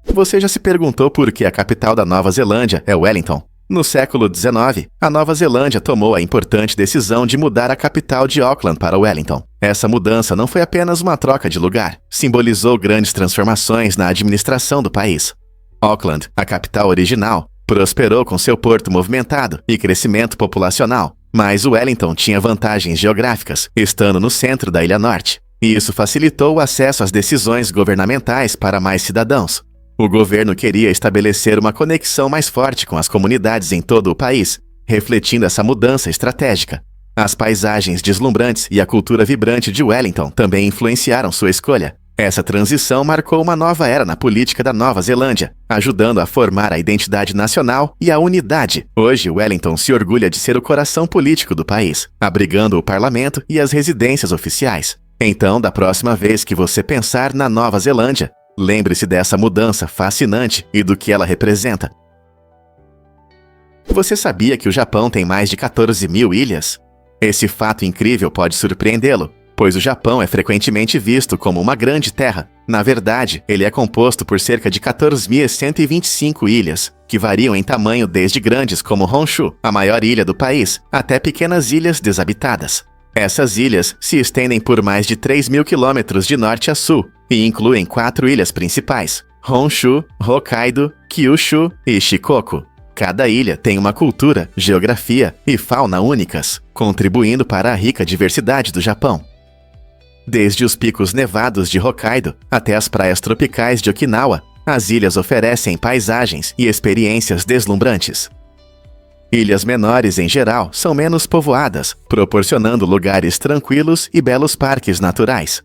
Você já se perguntou por que a capital da Nova Zelândia é Wellington? No século XIX, a Nova Zelândia tomou a importante decisão de mudar a capital de Auckland para Wellington. Essa mudança não foi apenas uma troca de lugar, simbolizou grandes transformações na administração do país. Auckland, a capital original, prosperou com seu porto movimentado e crescimento populacional, mas Wellington tinha vantagens geográficas, estando no centro da Ilha Norte, e isso facilitou o acesso às decisões governamentais para mais cidadãos. O governo queria estabelecer uma conexão mais forte com as comunidades em todo o país, refletindo essa mudança estratégica. As paisagens deslumbrantes e a cultura vibrante de Wellington também influenciaram sua escolha. Essa transição marcou uma nova era na política da Nova Zelândia, ajudando a formar a identidade nacional e a unidade. Hoje, Wellington se orgulha de ser o coração político do país, abrigando o parlamento e as residências oficiais. Então, da próxima vez que você pensar na Nova Zelândia, lembre-se dessa mudança fascinante e do que ela representa. Você sabia que o Japão tem mais de 14 mil ilhas? Esse fato incrível pode surpreendê-lo, pois o Japão é frequentemente visto como uma grande terra. Na verdade, ele é composto por cerca de 14.125 ilhas, que variam em tamanho desde grandes como Honshu, a maior ilha do país, até pequenas ilhas desabitadas. Essas ilhas se estendem por mais de 3.000 quilômetros de norte a sul e incluem 4 ilhas principais: Honshu, Hokkaido, Kyushu e Shikoku. Cada ilha tem uma cultura, geografia e fauna únicas, contribuindo para a rica diversidade do Japão. Desde os picos nevados de Hokkaido até as praias tropicais de Okinawa, as ilhas oferecem paisagens e experiências deslumbrantes. Ilhas menores, em geral, são menos povoadas, proporcionando lugares tranquilos e belos parques naturais.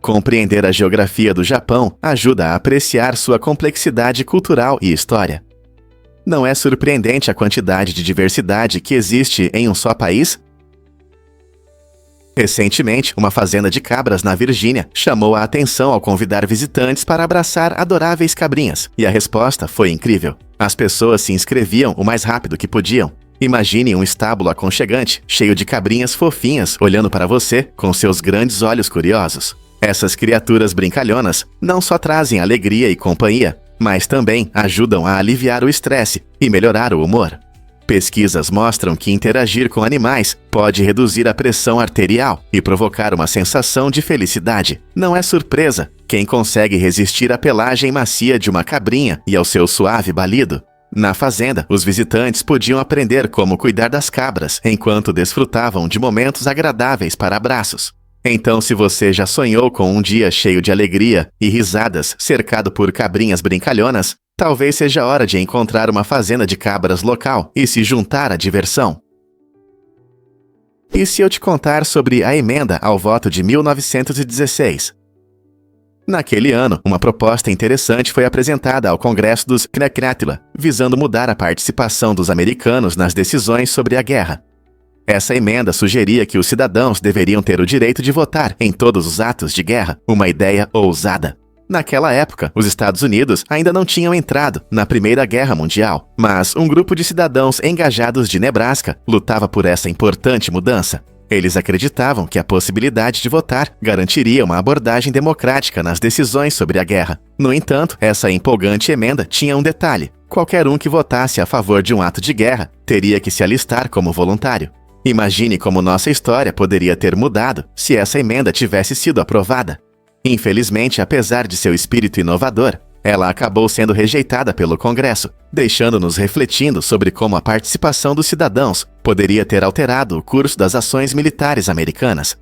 Compreender a geografia do Japão ajuda a apreciar sua complexidade cultural e história. Não é surpreendente a quantidade de diversidade que existe em um só país? Recentemente, uma fazenda de cabras na Virgínia chamou a atenção ao convidar visitantes para abraçar adoráveis cabrinhas, e a resposta foi incrível. As pessoas se inscreviam o mais rápido que podiam. Imagine um estábulo aconchegante, cheio de cabrinhas fofinhas olhando para você com seus grandes olhos curiosos. Essas criaturas brincalhonas não só trazem alegria e companhia, mas também ajudam a aliviar o estresse e melhorar o humor. Pesquisas mostram que interagir com animais pode reduzir a pressão arterial e provocar uma sensação de felicidade. Não é surpresa quem consegue resistir à pelagem macia de uma cabrinha e ao seu suave balido. Na fazenda, os visitantes podiam aprender como cuidar das cabras enquanto desfrutavam de momentos agradáveis para abraços. Então, se você já sonhou com um dia cheio de alegria e risadas cercado por cabrinhas brincalhonas, talvez seja a hora de encontrar uma fazenda de cabras local e se juntar à diversão. E se eu te contar sobre a emenda ao voto de 1916? Naquele ano, uma proposta interessante foi apresentada ao Congresso dos Knektla, visando mudar a participação dos americanos nas decisões sobre a guerra. Essa emenda sugeria que os cidadãos deveriam ter o direito de votar em todos os atos de guerra, uma ideia ousada. Naquela época, os Estados Unidos ainda não tinham entrado na Primeira Guerra Mundial, mas um grupo de cidadãos engajados de Nebraska lutava por essa importante mudança. Eles acreditavam que a possibilidade de votar garantiria uma abordagem democrática nas decisões sobre a guerra. No entanto, essa empolgante emenda tinha um detalhe: qualquer um que votasse a favor de um ato de guerra teria que se alistar como voluntário. Imagine como nossa história poderia ter mudado se essa emenda tivesse sido aprovada. Infelizmente, apesar de seu espírito inovador, ela acabou sendo rejeitada pelo Congresso, deixando-nos refletindo sobre como a participação dos cidadãos poderia ter alterado o curso das ações militares americanas.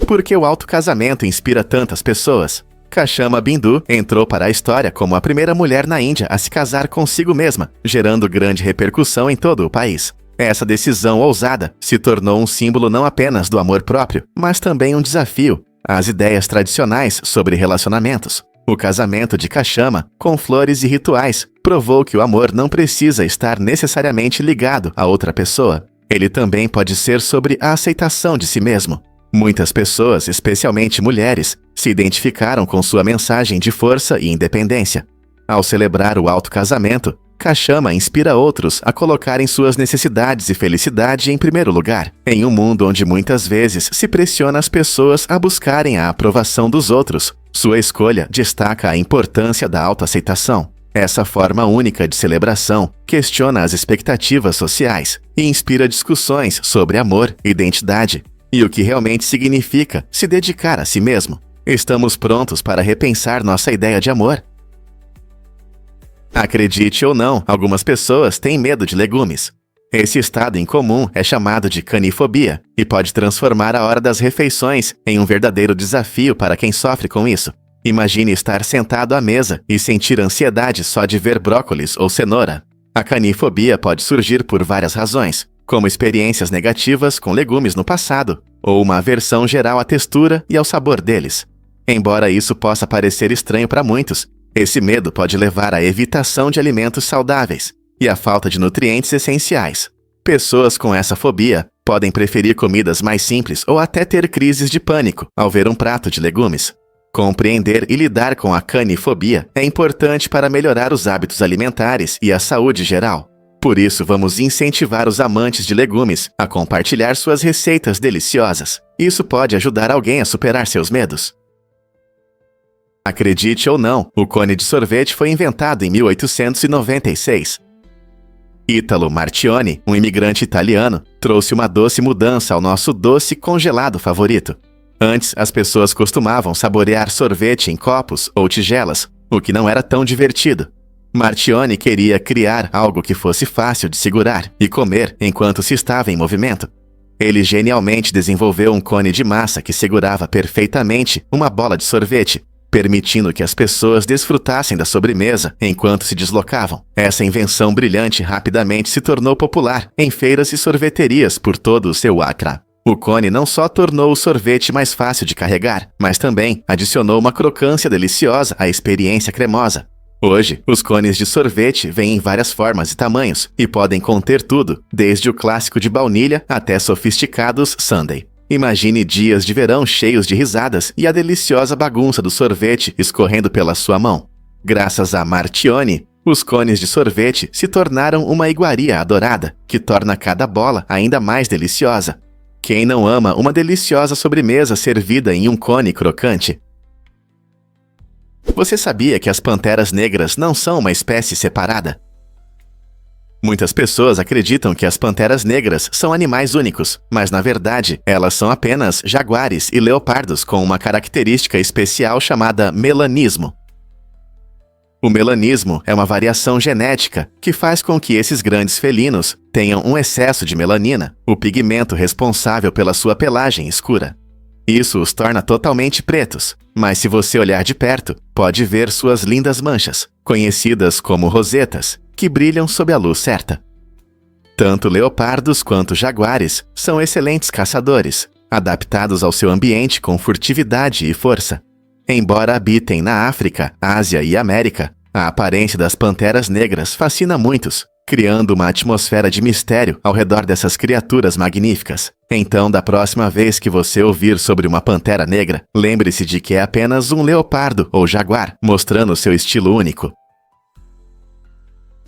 Por que o autocasamento inspira tantas pessoas? Kashama Bindu entrou para a história como a primeira mulher na Índia a se casar consigo mesma, gerando grande repercussão em todo o país. Essa decisão ousada se tornou um símbolo não apenas do amor próprio, mas também um desafio às ideias tradicionais sobre relacionamentos. O casamento de Kashama, com flores e rituais, provou que o amor não precisa estar necessariamente ligado a outra pessoa. Ele também pode ser sobre a aceitação de si mesmo. Muitas pessoas, especialmente mulheres, se identificaram com sua mensagem de força e independência. Ao celebrar o autocasamento, Kashama inspira outros a colocarem suas necessidades e felicidade em primeiro lugar, em um mundo onde muitas vezes se pressiona as pessoas a buscarem a aprovação dos outros. Sua escolha destaca a importância da autoaceitação. Essa forma única de celebração questiona as expectativas sociais e inspira discussões sobre amor, identidade e o que realmente significa se dedicar a si mesmo. Estamos prontos para repensar nossa ideia de amor? Acredite ou não, algumas pessoas têm medo de legumes. Esse estado incomum é chamado de canifobia e pode transformar a hora das refeições em um verdadeiro desafio para quem sofre com isso. Imagine estar sentado à mesa e sentir ansiedade só de ver brócolis ou cenoura. A canifobia pode surgir por várias razões, como experiências negativas com legumes no passado, ou uma aversão geral à textura e ao sabor deles. Embora isso possa parecer estranho para muitos, esse medo pode levar à evitação de alimentos saudáveis e à falta de nutrientes essenciais. Pessoas com essa fobia podem preferir comidas mais simples ou até ter crises de pânico ao ver um prato de legumes. Compreender e lidar com a canifobia é importante para melhorar os hábitos alimentares e a saúde geral. Por isso, vamos incentivar os amantes de legumes a compartilhar suas receitas deliciosas. Isso pode ajudar alguém a superar seus medos. Acredite ou não, o cone de sorvete foi inventado em 1896. Italo Marchionni, um imigrante italiano, trouxe uma doce mudança ao nosso doce congelado favorito. Antes, as pessoas costumavam saborear sorvete em copos ou tigelas, o que não era tão divertido. Marchionni queria criar algo que fosse fácil de segurar e comer enquanto se estava em movimento. Ele genialmente desenvolveu um cone de massa que segurava perfeitamente uma bola de sorvete, permitindo que as pessoas desfrutassem da sobremesa enquanto se deslocavam. Essa invenção brilhante rapidamente se tornou popular em feiras e sorveterias por todo o seu Accra. O cone não só tornou o sorvete mais fácil de carregar, mas também adicionou uma crocância deliciosa à experiência cremosa. Hoje, os cones de sorvete vêm em várias formas e tamanhos e podem conter tudo, desde o clássico de baunilha até sofisticados sundae. Imagine dias de verão cheios de risadas e a deliciosa bagunça do sorvete escorrendo pela sua mão. Graças a Martione, os cones de sorvete se tornaram uma iguaria adorada, que torna cada bola ainda mais deliciosa. Quem não ama uma deliciosa sobremesa servida em um cone crocante? Você sabia que as panteras negras não são uma espécie separada? Muitas pessoas acreditam que as panteras negras são animais únicos, mas na verdade, elas são apenas jaguares e leopardos com uma característica especial chamada melanismo. O melanismo é uma variação genética que faz com que esses grandes felinos tenham um excesso de melanina, o pigmento responsável pela sua pelagem escura. Isso os torna totalmente pretos, mas se você olhar de perto, pode ver suas lindas manchas, conhecidas como rosetas, que brilham sob a luz certa. Tanto leopardos quanto jaguares são excelentes caçadores, adaptados ao seu ambiente com furtividade e força. Embora habitem na África, Ásia e América, a aparência das panteras negras fascina muitos, criando uma atmosfera de mistério ao redor dessas criaturas magníficas. Então, da próxima vez que você ouvir sobre uma pantera negra, lembre-se de que é apenas um leopardo ou jaguar, mostrando seu estilo único.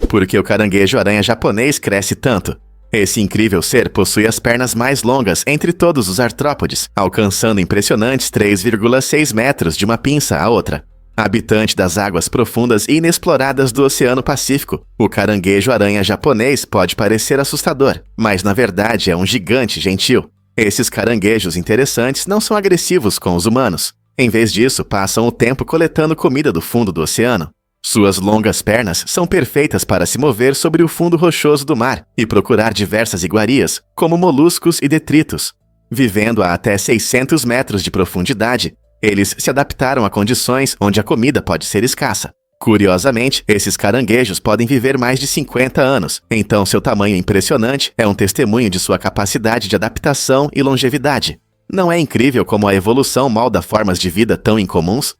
Por que o caranguejo-aranha japonês cresce tanto? Esse incrível ser possui as pernas mais longas entre todos os artrópodes, alcançando impressionantes 3,6 metros de uma pinça à outra. Habitante das águas profundas e inexploradas do Oceano Pacífico, o caranguejo-aranha japonês pode parecer assustador, mas na verdade é um gigante gentil. Esses caranguejos interessantes não são agressivos com os humanos. Em vez disso, passam o tempo coletando comida do fundo do oceano. Suas longas pernas são perfeitas para se mover sobre o fundo rochoso do mar e procurar diversas iguarias, como moluscos e detritos. Vivendo a até 600 metros de profundidade, eles se adaptaram a condições onde a comida pode ser escassa. Curiosamente, esses caranguejos podem viver mais de 50 anos, então seu tamanho impressionante é um testemunho de sua capacidade de adaptação e longevidade. Não é incrível como a evolução molda formas de vida tão incomuns?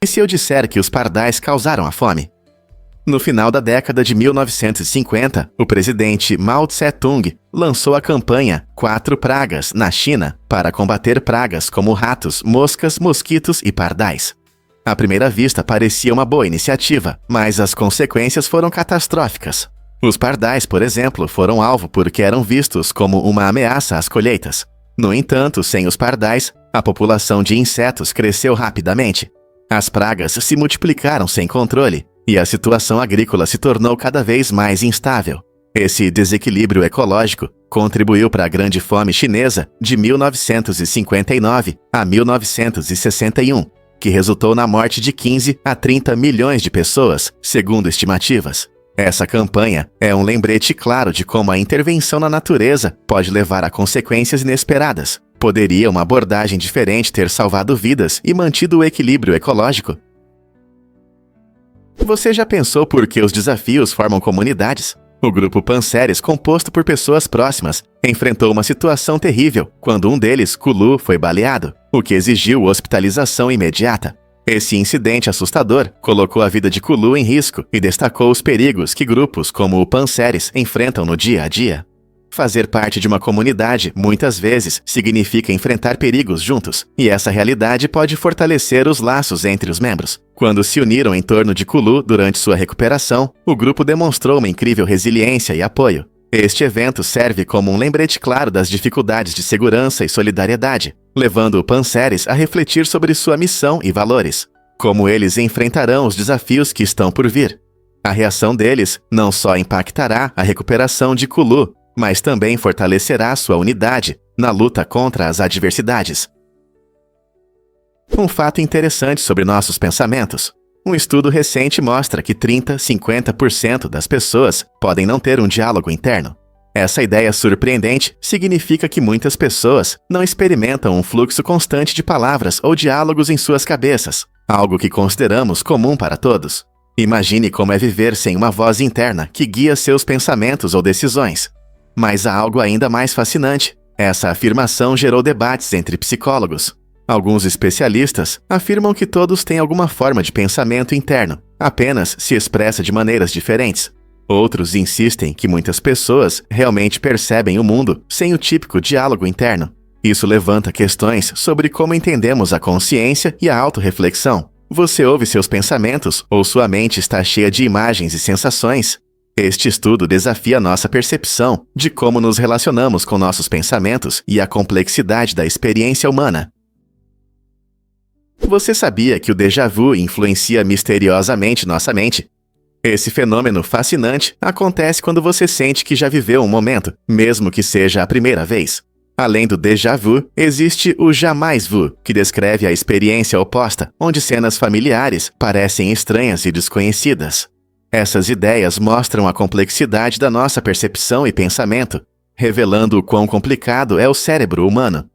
E se eu disser que os pardais causaram a fome? No final da década de 1950, o presidente Mao Tse-tung lançou a campanha 4 Pragas na China para combater pragas como ratos, moscas, mosquitos e pardais. À primeira vista parecia uma boa iniciativa, mas as consequências foram catastróficas. Os pardais, por exemplo, foram alvo porque eram vistos como uma ameaça às colheitas. No entanto, sem os pardais, a população de insetos cresceu rapidamente. As pragas se multiplicaram sem controle, e a situação agrícola se tornou cada vez mais instável. Esse desequilíbrio ecológico contribuiu para a Grande Fome Chinesa de 1959 a 1961, que resultou na morte de 15 a 30 milhões de pessoas, segundo estimativas. Essa campanha é um lembrete claro de como a intervenção na natureza pode levar a consequências inesperadas. Poderia uma abordagem diferente ter salvado vidas e mantido o equilíbrio ecológico? Você já pensou por que os desafios formam comunidades? O grupo Panseres, composto por pessoas próximas, enfrentou uma situação terrível quando um deles, Kulu, foi baleado, o que exigiu hospitalização imediata. Esse incidente assustador colocou a vida de Kulu em risco e destacou os perigos que grupos como o Panseres enfrentam no dia a dia. Fazer parte de uma comunidade, muitas vezes, significa enfrentar perigos juntos, e essa realidade pode fortalecer os laços entre os membros. Quando se uniram em torno de Kulu durante sua recuperação, o grupo demonstrou uma incrível resiliência e apoio. Este evento serve como um lembrete claro das dificuldades de segurança e solidariedade, levando o Panseres a refletir sobre sua missão e valores. Como eles enfrentarão os desafios que estão por vir. A reação deles não só impactará a recuperação de Kulu, mas também fortalecerá sua unidade na luta contra as adversidades. Um fato interessante sobre nossos pensamentos. Um estudo recente mostra que 30-50% das pessoas podem não ter um diálogo interno. Essa ideia surpreendente significa que muitas pessoas não experimentam um fluxo constante de palavras ou diálogos em suas cabeças, algo que consideramos comum para todos. Imagine como é viver sem uma voz interna que guia seus pensamentos ou decisões. Mas há algo ainda mais fascinante. Essa afirmação gerou debates entre psicólogos. Alguns especialistas afirmam que todos têm alguma forma de pensamento interno, apenas se expressa de maneiras diferentes. Outros insistem que muitas pessoas realmente percebem o mundo sem o típico diálogo interno. Isso levanta questões sobre como entendemos a consciência e a autorreflexão. Você ouve seus pensamentos ou sua mente está cheia de imagens e sensações? Este estudo desafia nossa percepção de como nos relacionamos com nossos pensamentos e a complexidade da experiência humana. Você sabia que o déjà vu influencia misteriosamente nossa mente? Esse fenômeno fascinante acontece quando você sente que já viveu um momento, mesmo que seja a primeira vez. Além do déjà vu, existe o jamais vu, que descreve a experiência oposta, onde cenas familiares parecem estranhas e desconhecidas. Essas ideias mostram a complexidade da nossa percepção e pensamento, revelando o quão complicado é o cérebro humano.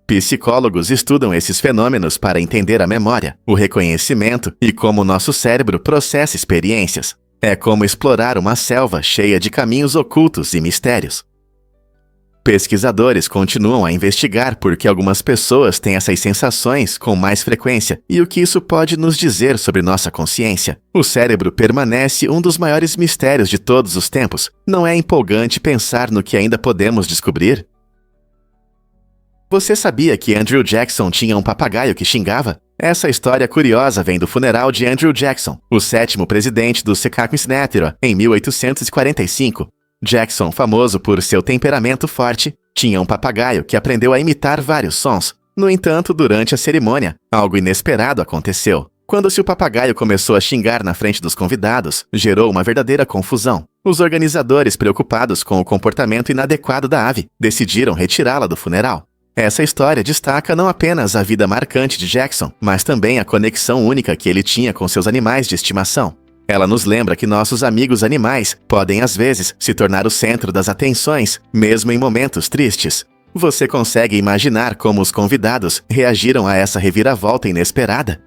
Psicólogos estudam esses fenômenos para entender a memória, o reconhecimento e como nosso cérebro processa experiências. É como explorar uma selva cheia de caminhos ocultos e mistérios. Pesquisadores continuam a investigar por que algumas pessoas têm essas sensações com mais frequência e o que isso pode nos dizer sobre nossa consciência. O cérebro permanece um dos maiores mistérios de todos os tempos. Não é empolgante pensar no que ainda podemos descobrir? Você sabia que Andrew Jackson tinha um papagaio que xingava? Essa história curiosa vem do funeral de Andrew Jackson, o 7º presidente do Secaucus Theatre, em 1845. Jackson, famoso por seu temperamento forte, tinha um papagaio que aprendeu a imitar vários sons. No entanto, durante a cerimônia, algo inesperado aconteceu. Quando seu papagaio começou a xingar na frente dos convidados, gerou uma verdadeira confusão. Os organizadores, preocupados com o comportamento inadequado da ave, decidiram retirá-la do funeral. Essa história destaca não apenas a vida marcante de Jackson, mas também a conexão única que ele tinha com seus animais de estimação. Ela nos lembra que nossos amigos animais podem, às vezes, se tornar o centro das atenções, mesmo em momentos tristes. Você consegue imaginar como os convidados reagiram a essa reviravolta inesperada?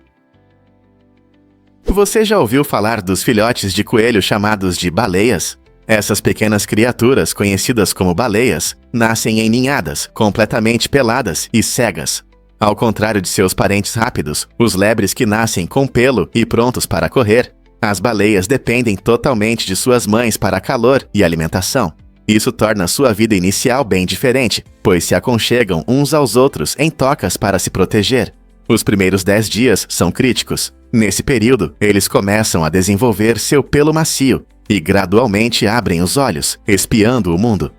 Você já ouviu falar dos filhotes de coelho chamados de baleias? Essas pequenas criaturas, conhecidas como baleias, nascem em ninhadas, completamente peladas e cegas. Ao contrário de seus parentes rápidos, os lebres que nascem com pelo e prontos para correr, as baleias dependem totalmente de suas mães para calor e alimentação. Isso torna sua vida inicial bem diferente, pois se aconchegam uns aos outros em tocas para se proteger. Os primeiros 10 dias são críticos. Nesse período, eles começam a desenvolver seu pelo macio e gradualmente abrem os olhos, espiando o mundo.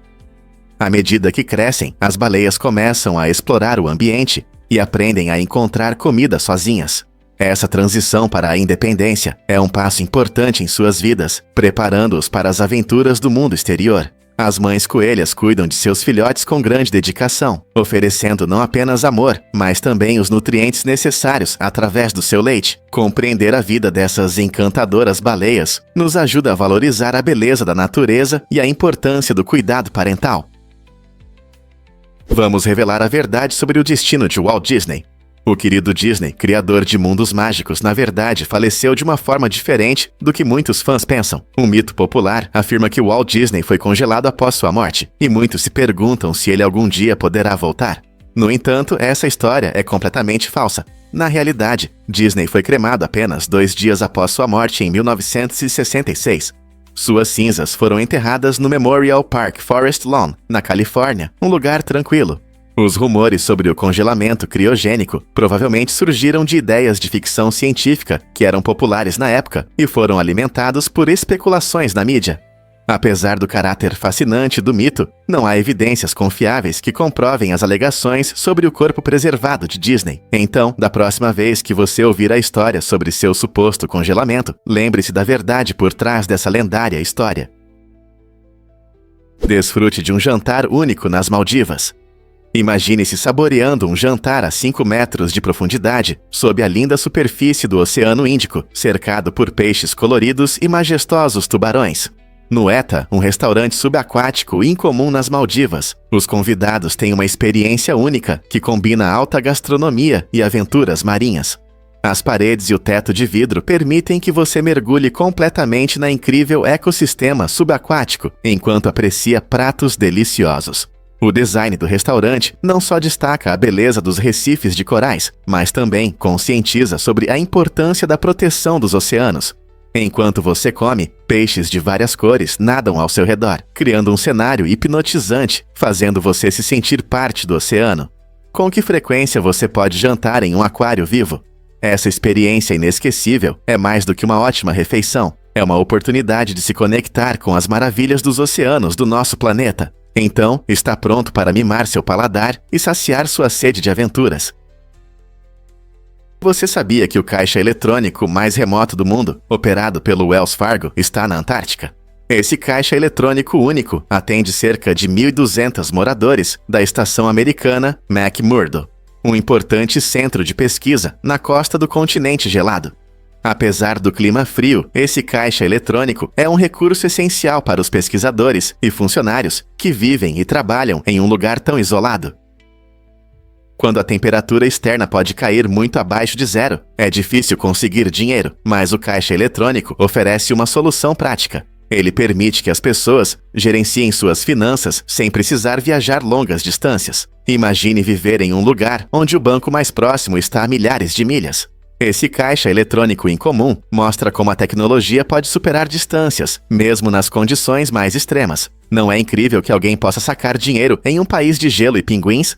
À medida que crescem, as baleias começam a explorar o ambiente e aprendem a encontrar comida sozinhas. Essa transição para a independência é um passo importante em suas vidas, preparando-os para as aventuras do mundo exterior. As mães coelhas cuidam de seus filhotes com grande dedicação, oferecendo não apenas amor, mas também os nutrientes necessários através do seu leite. Compreender a vida dessas encantadoras baleias nos ajuda a valorizar a beleza da natureza e a importância do cuidado parental. Vamos revelar a verdade sobre o destino de Walt Disney. O querido Disney, criador de mundos mágicos, na verdade faleceu de uma forma diferente do que muitos fãs pensam. Um mito popular afirma que Walt Disney foi congelado após sua morte, e muitos se perguntam se ele algum dia poderá voltar. No entanto, essa história é completamente falsa. Na realidade, Disney foi cremado apenas 2 dias após sua morte em 1966. Suas cinzas foram enterradas no Memorial Park Forest Lawn, na Califórnia, um lugar tranquilo. Os rumores sobre o congelamento criogênico provavelmente surgiram de ideias de ficção científica que eram populares na época e foram alimentados por especulações na mídia. Apesar do caráter fascinante do mito, não há evidências confiáveis que comprovem as alegações sobre o corpo preservado de Disney. Então, da próxima vez que você ouvir a história sobre seu suposto congelamento, lembre-se da verdade por trás dessa lendária história. Desfrute de um jantar único nas Maldivas. Imagine-se saboreando um jantar a 5 metros de profundidade, sob a linda superfície do Oceano Índico, cercado por peixes coloridos e majestosos tubarões. No ETA, um restaurante subaquático incomum nas Maldivas, os convidados têm uma experiência única que combina alta gastronomia e aventuras marinhas. As paredes e o teto de vidro permitem que você mergulhe completamente na incrível ecossistema subaquático enquanto aprecia pratos deliciosos. O design do restaurante não só destaca a beleza dos recifes de corais, mas também conscientiza sobre a importância da proteção dos oceanos. Enquanto você come, peixes de várias cores nadam ao seu redor, criando um cenário hipnotizante, fazendo você se sentir parte do oceano. Com que frequência você pode jantar em um aquário vivo? Essa experiência inesquecível é mais do que uma ótima refeição. É uma oportunidade de se conectar com as maravilhas dos oceanos do nosso planeta. Então, está pronto para mimar seu paladar e saciar sua sede de aventuras. Você sabia que o caixa eletrônico mais remoto do mundo, operado pelo Wells Fargo, está na Antártica? Esse caixa eletrônico único atende cerca de 1.200 moradores da estação americana McMurdo, um importante centro de pesquisa na costa do continente gelado. Apesar do clima frio, esse caixa eletrônico é um recurso essencial para os pesquisadores e funcionários que vivem e trabalham em um lugar tão isolado. Quando a temperatura externa pode cair muito abaixo de zero, é difícil conseguir dinheiro, mas o caixa eletrônico oferece uma solução prática. Ele permite que as pessoas gerenciem suas finanças sem precisar viajar longas distâncias. Imagine viver em um lugar onde o banco mais próximo está a milhares de milhas. Esse caixa eletrônico incomum mostra como a tecnologia pode superar distâncias, mesmo nas condições mais extremas. Não é incrível que alguém possa sacar dinheiro em um país de gelo e pinguins?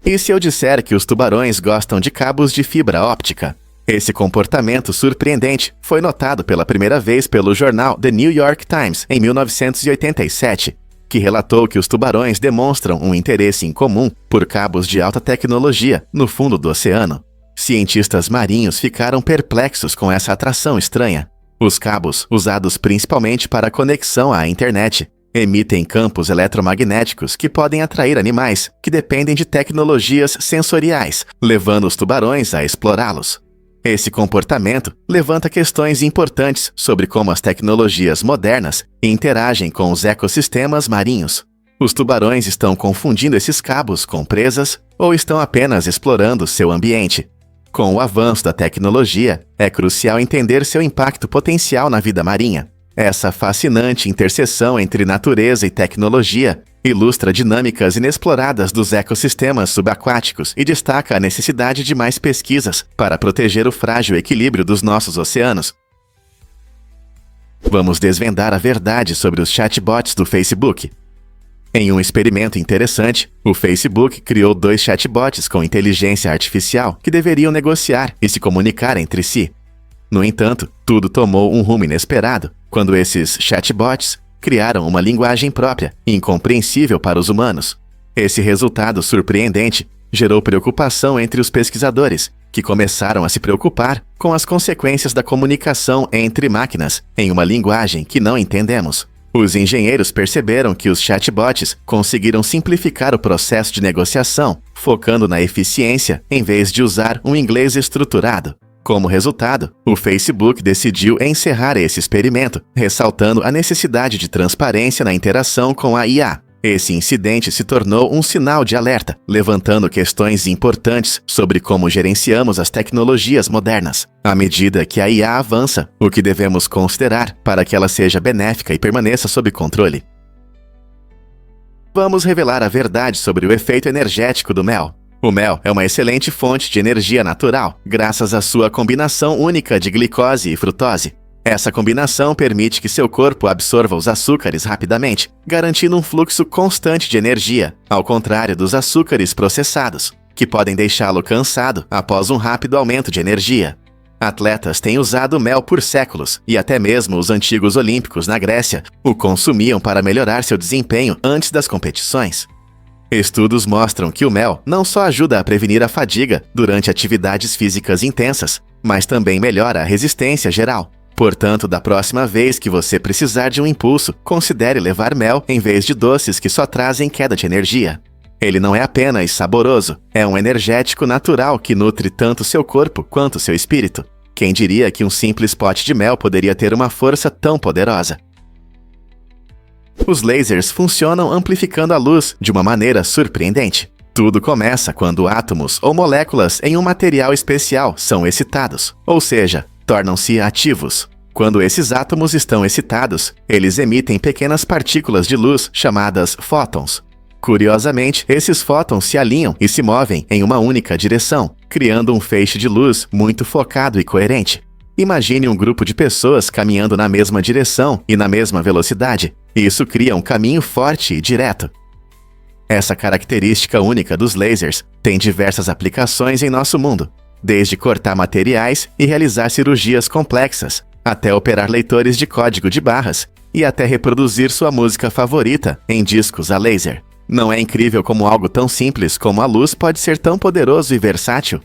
E se eu disser que os tubarões gostam de cabos de fibra óptica? Esse comportamento surpreendente foi notado pela primeira vez pelo jornal The New York Times em 1987, que relatou que os tubarões demonstram um interesse incomum por cabos de alta tecnologia no fundo do oceano. Cientistas marinhos ficaram perplexos com essa atração estranha. Os cabos, usados principalmente para conexão à internet, emitem campos eletromagnéticos que podem atrair animais que dependem de tecnologias sensoriais, levando os tubarões a explorá-los. Esse comportamento levanta questões importantes sobre como as tecnologias modernas interagem com os ecossistemas marinhos. Os tubarões estão confundindo esses cabos com presas ou estão apenas explorando seu ambiente? Com o avanço da tecnologia, é crucial entender seu impacto potencial na vida marinha. Essa fascinante interseção entre natureza e tecnologia ilustra dinâmicas inexploradas dos ecossistemas subaquáticos e destaca a necessidade de mais pesquisas para proteger o frágil equilíbrio dos nossos oceanos. Vamos desvendar a verdade sobre os chatbots do Facebook. Em um experimento interessante, o Facebook criou 2 chatbots com inteligência artificial que deveriam negociar e se comunicar entre si. No entanto, tudo tomou um rumo inesperado quando esses chatbots criaram uma linguagem própria, incompreensível para os humanos. Esse resultado surpreendente gerou preocupação entre os pesquisadores, que começaram a se preocupar com as consequências da comunicação entre máquinas em uma linguagem que não entendemos. Os engenheiros perceberam que os chatbots conseguiram simplificar o processo de negociação, focando na eficiência em vez de usar um inglês estruturado. Como resultado, o Facebook decidiu encerrar esse experimento, ressaltando a necessidade de transparência na interação com a IA. Esse incidente se tornou um sinal de alerta, levantando questões importantes sobre como gerenciamos as tecnologias modernas. À medida que a IA avança, o que devemos considerar para que ela seja benéfica e permaneça sob controle? Vamos revelar a verdade sobre o efeito energético do mel. O mel é uma excelente fonte de energia natural, graças à sua combinação única de glicose e frutose. Essa combinação permite que seu corpo absorva os açúcares rapidamente, garantindo um fluxo constante de energia, ao contrário dos açúcares processados, que podem deixá-lo cansado após um rápido aumento de energia. Atletas têm usado o mel por séculos, e até mesmo os antigos olímpicos na Grécia o consumiam para melhorar seu desempenho antes das competições. Estudos mostram que o mel não só ajuda a prevenir a fadiga durante atividades físicas intensas, mas também melhora a resistência geral. Portanto, da próxima vez que você precisar de um impulso, considere levar mel em vez de doces que só trazem queda de energia. Ele não é apenas saboroso, é um energético natural que nutre tanto seu corpo quanto seu espírito. Quem diria que um simples pote de mel poderia ter uma força tão poderosa? Os lasers funcionam amplificando a luz de uma maneira surpreendente. Tudo começa quando átomos ou moléculas em um material especial são excitados, ou seja, tornam-se ativos. Quando esses átomos estão excitados, eles emitem pequenas partículas de luz chamadas fótons. Curiosamente, esses fótons se alinham e se movem em uma única direção, criando um feixe de luz muito focado e coerente. Imagine um grupo de pessoas caminhando na mesma direção e na mesma velocidade. Isso cria um caminho forte e direto. Essa característica única dos lasers tem diversas aplicações em nosso mundo, desde cortar materiais e realizar cirurgias complexas, até operar leitores de código de barras e até reproduzir sua música favorita em discos a laser. Não é incrível como algo tão simples como a luz pode ser tão poderoso e versátil?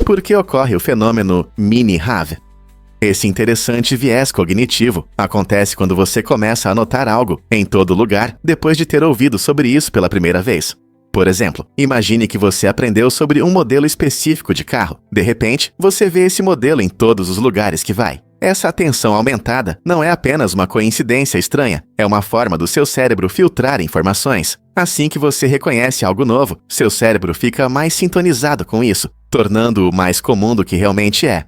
Por que ocorre o fenômeno mini-RAV? Esse interessante viés cognitivo acontece quando você começa a notar algo em todo lugar depois de ter ouvido sobre isso pela primeira vez. Por exemplo, imagine que você aprendeu sobre um modelo específico de carro. De repente, você vê esse modelo em todos os lugares que vai. Essa atenção aumentada não é apenas uma coincidência estranha, é uma forma do seu cérebro filtrar informações. Assim que você reconhece algo novo, seu cérebro fica mais sintonizado com isso, tornando-o mais comum do que realmente é.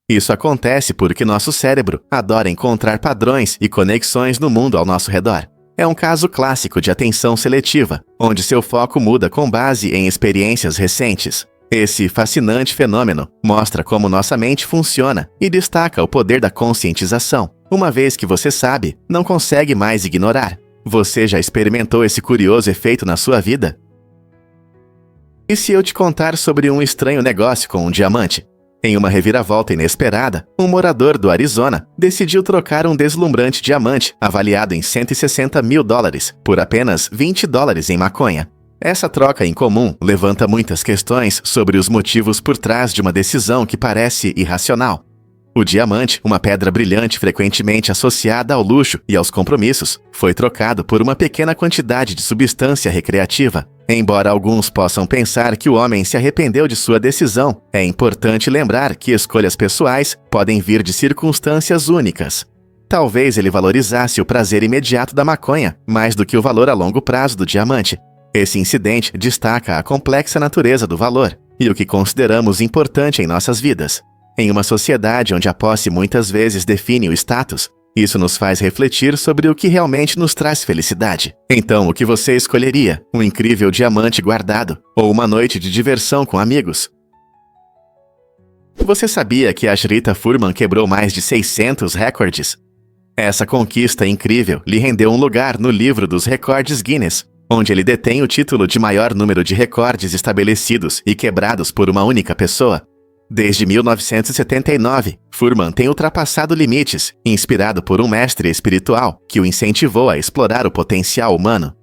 Isso acontece porque nosso cérebro adora encontrar padrões e conexões no mundo ao nosso redor. É um caso clássico de atenção seletiva, onde seu foco muda com base em experiências recentes. Esse fascinante fenômeno mostra como nossa mente funciona e destaca o poder da conscientização. Uma vez que você sabe, não consegue mais ignorar. Você já experimentou esse curioso efeito na sua vida? E se eu te contar sobre um estranho negócio com um diamante? Em uma reviravolta inesperada, um morador do Arizona decidiu trocar um deslumbrante diamante avaliado em $160 mil por apenas $20 em maconha. Essa troca incomum levanta muitas questões sobre os motivos por trás de uma decisão que parece irracional. O diamante, uma pedra brilhante frequentemente associada ao luxo e aos compromissos, foi trocado por uma pequena quantidade de substância recreativa. Embora alguns possam pensar que o homem se arrependeu de sua decisão, é importante lembrar que escolhas pessoais podem vir de circunstâncias únicas. Talvez ele valorizasse o prazer imediato da maconha mais do que o valor a longo prazo do diamante. Esse incidente destaca a complexa natureza do valor e o que consideramos importante em nossas vidas. Em uma sociedade onde a posse muitas vezes define o status, isso nos faz refletir sobre o que realmente nos traz felicidade. Então, o que você escolheria? Um incrível diamante guardado ou uma noite de diversão com amigos? Você sabia que a Shrita Furman quebrou mais de 600 recordes? Essa conquista incrível lhe rendeu um lugar no livro dos recordes Guinness, onde ele detém o título de maior número de recordes estabelecidos e quebrados por uma única pessoa. Desde 1979, Furman tem ultrapassado limites, inspirado por um mestre espiritual que o incentivou a explorar o potencial humano.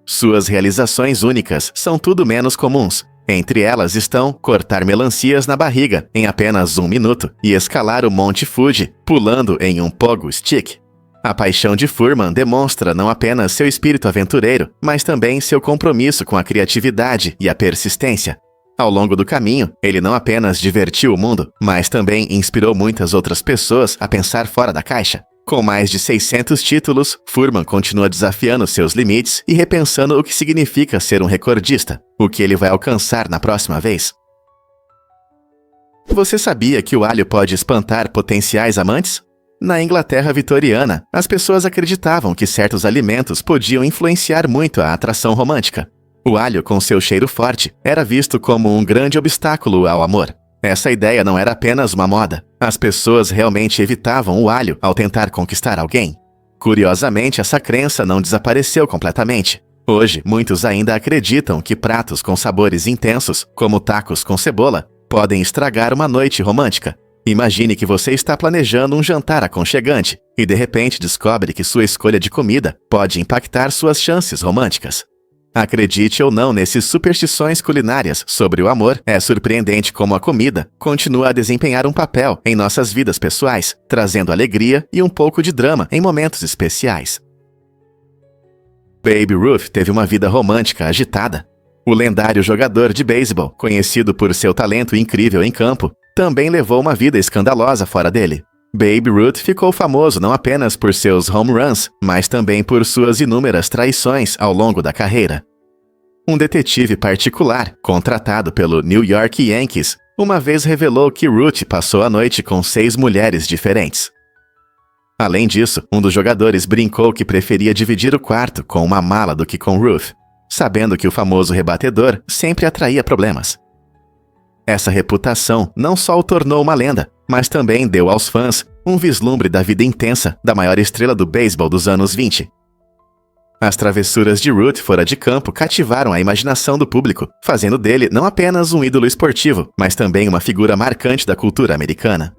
Suas realizações únicas são tudo menos comuns. Entre elas estão cortar melancias na barriga em apenas 1 minuto e escalar o Monte Fuji pulando em um pogo stick. A paixão de Furman demonstra não apenas seu espírito aventureiro, mas também seu compromisso com a criatividade e a persistência. Ao longo do caminho, ele não apenas divertiu o mundo, mas também inspirou muitas outras pessoas a pensar fora da caixa. Com mais de 600 títulos, Furman continua desafiando seus limites e repensando o que significa ser um recordista, o que ele vai alcançar na próxima vez. Você sabia que o alho pode espantar potenciais amantes? Na Inglaterra vitoriana, as pessoas acreditavam que certos alimentos podiam influenciar muito a atração romântica. O alho, com seu cheiro forte, era visto como um grande obstáculo ao amor. Essa ideia não era apenas uma moda. As pessoas realmente evitavam o alho ao tentar conquistar alguém. Curiosamente, essa crença não desapareceu completamente. Hoje, muitos ainda acreditam que pratos com sabores intensos, como tacos com cebola, podem estragar uma noite romântica. Imagine que você está planejando um jantar aconchegante e de repente descobre que sua escolha de comida pode impactar suas chances românticas. Acredite ou não nessas superstições culinárias sobre o amor, é surpreendente como a comida continua a desempenhar um papel em nossas vidas pessoais, trazendo alegria e um pouco de drama em momentos especiais. Babe Ruth teve uma vida romântica agitada. O lendário jogador de beisebol, conhecido por seu talento incrível em campo, também levou uma vida escandalosa fora dele. Babe Ruth ficou famoso não apenas por seus home runs, mas também por suas inúmeras traições ao longo da carreira. Um detetive particular, contratado pelo New York Yankees, uma vez revelou que Ruth passou a noite com 6 mulheres diferentes. Além disso, um dos jogadores brincou que preferia dividir o quarto com uma mala do que com Ruth, sabendo que o famoso rebatedor sempre atraía problemas. Essa reputação não só o tornou uma lenda, mas também deu aos fãs um vislumbre da vida intensa da maior estrela do beisebol dos anos 20. As travessuras de Ruth fora de campo cativaram a imaginação do público, fazendo dele não apenas um ídolo esportivo, mas também uma figura marcante da cultura americana.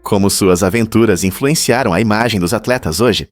Como suas aventuras influenciaram a imagem dos atletas hoje?